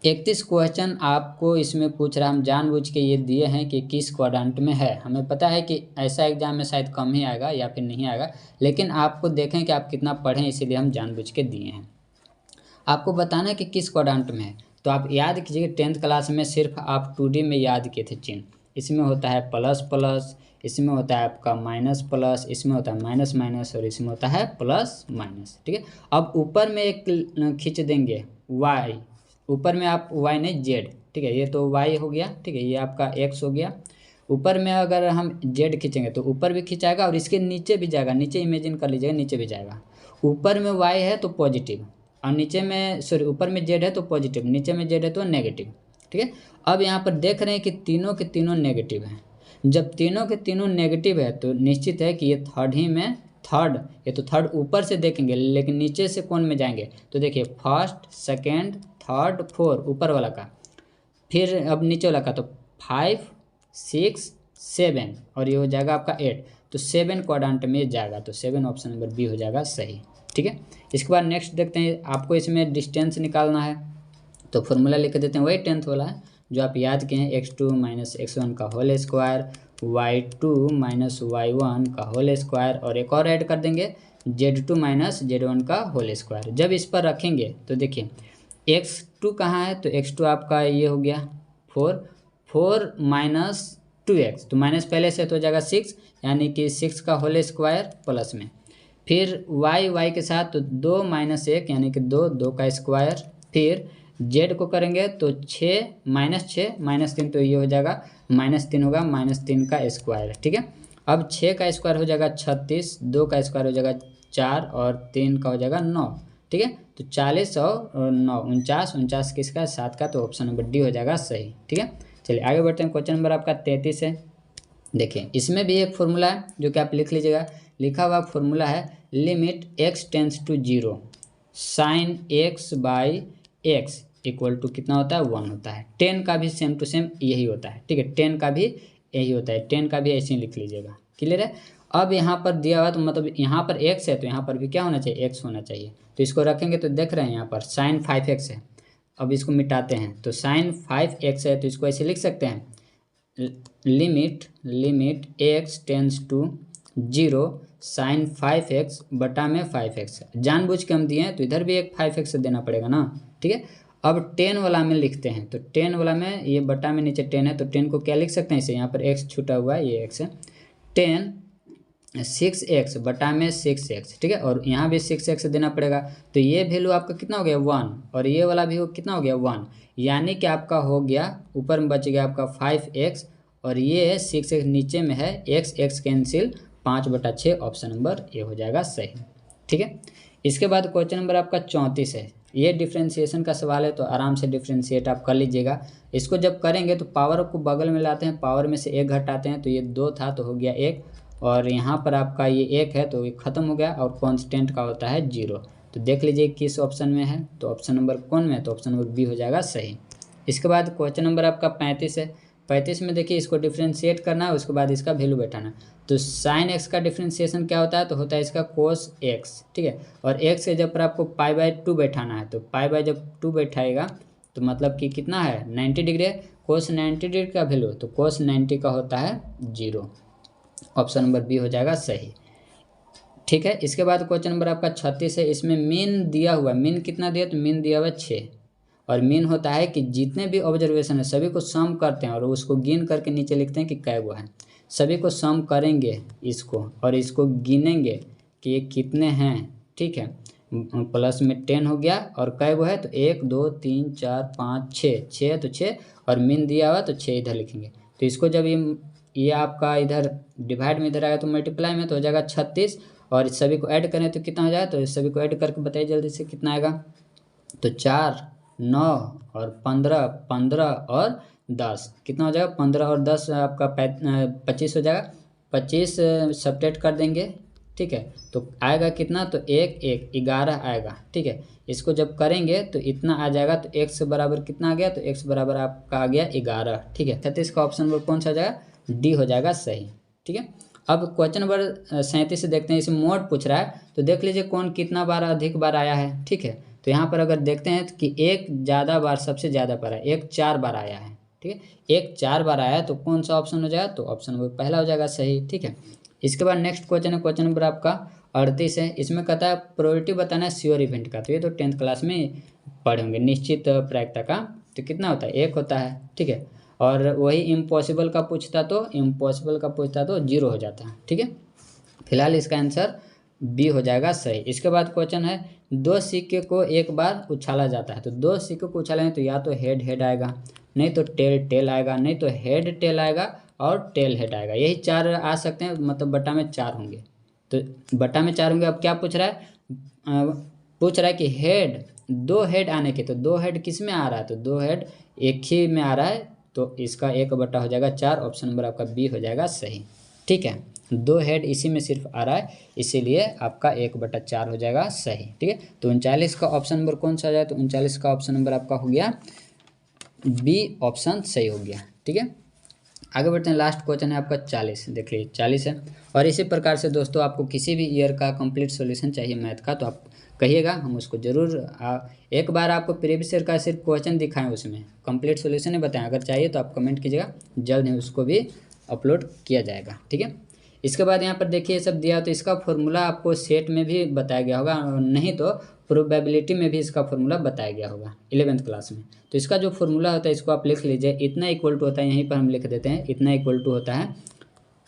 31 क्वेश्चन आपको इसमें पूछ रहा है। हम जानबूझ के ये दिए हैं कि किस क्वाड्रेंट में है। हमें पता है कि ऐसा एग्जाम में शायद कम ही आएगा या फिर नहीं आएगा, लेकिन आपको देखें कि आप कितना पढ़ें, इसीलिए हम जानबूझ के दिए हैं। आपको बताना है कि किस क्वाड्रेंट में है। तो आप याद कीजिए 10th क्लास में सिर्फ आप 2D में याद किए थे चिन्ह। इसमें होता है प्लस, इसमें होता है आपका प्लस, इसमें होता है माइनस और इसमें होता है प्लस, ठीक है। अब ऊपर में एक खींच देंगे y, ऊपर में आप y नहीं z, ठीक है, ये तो y हो गया, ठीक है, ये आपका x हो गया। ऊपर में अगर हम z खींचेंगे तो ऊपर भी खिंचाएगा और इसके नीचे भी जाएगा, नीचे इमेजिन कर लीजिएगा, नीचे भी जाएगा। ऊपर में y है तो पॉजिटिव और नीचे में ऊपर में z है तो पॉजिटिव, नीचे में z है तो नेगेटिव, ठीक है। अब यहाँ पर देख रहे हैं कि तीनों के तीनों नेगेटिव हैं। जब तीनों के तीनों नेगेटिव है तो निश्चित है कि ये थर्ड ही में ये तो थर्ड ऊपर से देखेंगे, लेकिन नीचे से कौन में जाएंगे, तो देखिए फर्स्ट, सेकेंड, थर्ड, 4 ऊपर वाला का, फिर अब नीचे वाला का, तो 5, 6, 7 और ये हो जाएगा आपका 8। तो 7 क्वाड्रेंट में जाएगा, तो 7 ऑप्शन नंबर बी हो जाएगा सही, ठीक है। इसके बाद नेक्स्ट देखते हैं, आपको इसमें डिस्टेंस निकालना है तो फॉर्मूला लिख देते हैं, वही 10th वाला है जो आप याद किए हैं, x2 - x1 का होल स्क्वायर, y2 - y1 का होल स्क्वायर, और एक और ऐड कर देंगे z2 - z1 का होल स्क्वायर। जब इस पर रखेंगे तो देखिए x2 कहाँ है, तो x2 आपका ये हो गया 4 - 2x, तो माइनस पहले से तो हो जाएगा 6, यानी कि 6 का होल स्क्वायर प्लस में, फिर y के साथ तो 2 - 1 यानी कि 2 का स्क्वायर, फिर z को करेंगे तो 6 -3 तो ये हो जाएगा -3 होगा, -3 का स्क्वायर, ठीक है। अब 6 का स्क्वायर हो जाएगा 36, 2 का स्क्वायर हो जाएगा 4 और 3 का हो जाएगा 9, ठीक है। तो 40 और 9 49 किसका, 7 का, तो ऑप्शन नंबर डी हो जाएगा सही, ठीक है। चलिए आगे बढ़ते हैं, क्वेश्चन नंबर आपका 33 है। देखिए इसमें भी एक फॉर्मूला है जो कि आप लिख लीजिएगा, लिखा हुआ फॉर्मूला है limit x tends to 0 sine x/x equal to कितना होता है, 1 होता है। 10 का भी सेम टू सेम यही होता है, ठीक है, 10 का भी यही होता है, 10 का भी ऐसे ही लिख लीजिएगा, क्लियर है। अब यहाँ पर दिया हुआ तो मतलब यहाँ पर x है तो यहाँ पर भी क्या होना चाहिए, x होना चाहिए, तो इसको रखेंगे तो देख रहे हैं यहाँ पर साइन 5x है। अब इसको मिटाते हैं तो साइन 5x है तो इसको ऐसे लिख सकते हैं, limit x tends to 0 sine 5x बटा में 5x, जानबूझ के हम दिए हैं तो इधर भी एक 5x देना पड़ेगा ना, ठीक है। अब 10 वाला में लिखते हैं तो 10 वाला में ये बटा में नीचे 10 है तो 10 को क्या लिख सकते हैं इसे, यहाँ पर x छूटा हुआ है, ये x है, 10 6x बटा में 6x, ठीक है, और यहाँ भी 6x देना पड़ेगा, तो ये वैल्यू आपका कितना हो गया 1, और ये वाला भी कितना हो गया 1, यानी कि आपका हो गया ऊपर में बच गया आपका 5x और ये 6x नीचे में है, x कैंसिल 5/6, ऑप्शन नंबर ए हो जाएगा सही, ठीक है। इसके बाद क्वेश्चन नंबर आपका 34 है। ये डिफ्रेंशिएशन का सवाल है तो आराम से डिफ्रेंशिएट आप कर लीजिएगा। इसको जब करेंगे तो पावर को बगल में लाते हैं, पावर में से 1 घटाते हैं तो ये 2 था तो हो गया 1, और यहाँ पर आपका ये 1 है तो ये ख़त्म हो गया, और कांस्टेंट का होता है 0। तो देख लीजिए किस ऑप्शन में है, तो ऑप्शन नंबर कौन में है, तो ऑप्शन नंबर बी हो जाएगा सही। इसके बाद क्वेश्चन नंबर आपका 35 है। 35 में देखिए इसको डिफ्रेंशिएट करना है, उसके बाद इसका वैल्यू बैठाना। तो साइन x का डिफ्रेंशिएशन क्या होता है, तो होता है इसका कोस x, ठीक है, और x से जब पर आपको π/2 बैठाना है तो जब 2 बैठाएगा तो मतलब कि कितना है 90 डिग्री, कोस 90 डिग्री का वैल्यू, तो कोस 90 का होता है 0, ऑप्शन नंबर बी हो जाएगा सही, ठीक है। इसके बाद क्वेश्चन नंबर आपका 36 है। इसमें मीन दिया हुआ, मीन कितना दिया, तो मीन दिया हुआ 6, और मीन होता है कि जितने भी ऑब्जर्वेशन है सभी को सम करते हैं और उसको गिन करके नीचे लिखते हैं कि कै गो है, सभी को सम करेंगे इसको और इसको गिनेंगे कि ये कितने हैं, ठीक है, प्लस में 10 हो गया, और कै गो है तो 1 2 3 4 5 6 तो 6, और मीन दिया हुआ तो 6 इधर लिखेंगे। तो इसको जब ये आपका इधर डिवाइड में इधर आएगा तो मल्टीप्लाई में तो हो जाएगा 36, और सभी को ऐड करें तो कितना हो जाए, तो सभी को ऐड करके बताइए जल्दी से कितना आएगा, तो 4 9 और 15 15 और 10 कितना हो जाएगा, 15 और 10 आपका 25 हो जाएगा, 25 सब्ट्रैक्ट कर देंगे, ठीक है, तो आएगा कितना, तो 1 1 11 आएगा, ठीक है। इसको जब करेंगे तो इतना आ जाएगा, तो x बराबर कितना आ गया, तो x बराबर आपका आ गया 11, ठीक है। 36 का ऑप्शन नंबर कौन सा हो जाएगा, डी हो जाएगा सही, ठीक है। अब क्वेश्चन नंबर 37 से देखते हैं, इसमें मोड पूछ रहा है तो देख लीजिए कौन कितना बार अधिक बार आया है, ठीक है। तो यहाँ पर अगर देखते हैं कि एक ज़्यादा बार सबसे ज़्यादा बार है, एक 4 बार आया है, ठीक है, एक 4 बार आया है तो कौन सा ऑप्शन हो जाएगा, तो ऑप्शन नंबर पहला हो जाएगा सही, ठीक है। इसके बाद नेक्स्ट क्वेश्चन है, क्वेश्चन नंबर आपका 38 है। इसमें कहता है प्रोबेबिलिटी बताना है श्योर इवेंट का, तो ये तो 10th क्लास में पढ़े होंगे, निश्चित प्रायिकता का तो कितना होता है, 1 होता है, ठीक है, और वही इम्पॉसिबल का पूछता तो 0 हो जाता है, ठीक है। फिलहाल इसका आंसर बी हो जाएगा सही। इसके बाद क्वेश्चन है 2 सिक्के को एक बार उछाला जाता है, तो 2 सिक्के को उछालेंगे तो या तो हेड आएगा, नहीं तो टेल आएगा, नहीं तो हेड टेल आएगा और टेल हेड आएगा, यही 4 आ सकते हैं, मतलब बटा में 4 होंगे, तो बटा में 4 होंगे। अब क्या पूछ रहा है, पूछ रहा है कि हेड 2 हेड आने के, तो 2 हेड किस में आ रहा है, तो 2 हेड एक ही में आ रहा है, तो इसका 1 बटा हो जाएगा 4, ऑप्शन नंबर आपका बी हो जाएगा सही, ठीक है। 2 हेड इसी में सिर्फ आ रहा है, इसीलिए आपका 1/4 हो जाएगा सही, ठीक है। तो 39 का ऑप्शन नंबर कौन सा आ जाए, तो 39 का ऑप्शन नंबर आपका हो गया बी, ऑप्शन सही हो गया, ठीक है। आगे बढ़ते हैं। लास्ट क्वेश्चन है आपका 40, देख लीजिए 40 है। और इसी प्रकार से दोस्तों आपको किसी भी ईयर का कंप्लीट सॉल्यूशन चाहिए मैथ का तो आप कहिएगा, हम उसको जरूर एक बार आपको प्रीवियस ईयर का सिर्फ क्वेश्चन दिखाएं, उसमें कंप्लीट सॉल्यूशन ही बताएं। अगर चाहिए तो आप कमेंट कीजिएगा, जल्द ही उसको भी अपलोड किया जाएगा, ठीक है। इसके बाद यहाँ पर देखिए सब दिया, तो इसका फॉर्मूला आपको सेट में भी बताया गया होगा, नहीं तो प्रोबेबिलिटी में भी इसका फॉर्मूला बताया गया होगा 11th क्लास में। तो इसका जो फॉर्मूला होता है इसको आप लिख लीजिए, इतना इक्वल टू होता है, यहीं पर हम लिख देते हैं, इतना इक्वल टू होता है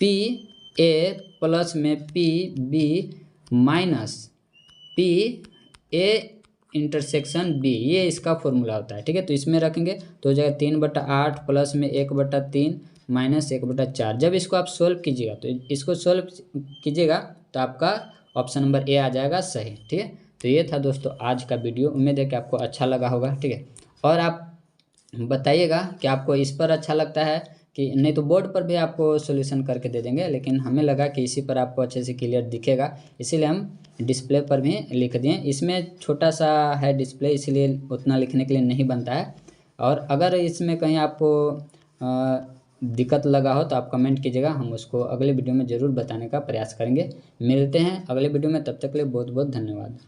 पी ए प्लस में P B minus P A intersection B, ये इसका फॉर्मूला होता है, ठीक है। तो इसमें रखेंगे तो हो जाएगा 3/8 प्लस में 1/3 माइनस 1/4। जब इसको आप सोल्व कीजिएगा तो इसको सोल्व कीजिएगा तो आपका ऑप्शन नंबर ए आ जाएगा सही, ठीक है। तो ये था दोस्तों आज का वीडियो, उम्मीद है कि आपको अच्छा लगा होगा, ठीक है। और आप बताइएगा कि आपको इस पर अच्छा लगता है कि नहीं, तो बोर्ड पर भी आपको सॉल्यूशन करके दे देंगे, लेकिन हमें लगा कि इसी पर आपको अच्छे से क्लियर दिखेगा, इसीलिए हम डिस्प्ले पर भी लिख दिए। इसमें छोटा सा है डिस्प्ले, इसीलिए उतना लिखने के लिए नहीं बनता है। और अगर इसमें कहीं आपको दिक्कत लगा हो तो आप कमेंट कीजिएगा, हम उसको अगले वीडियो में ज़रूर बताने का प्रयास करेंगे। मिलते हैं अगले वीडियो में, तब तक के लिए बहुत बहुत धन्यवाद।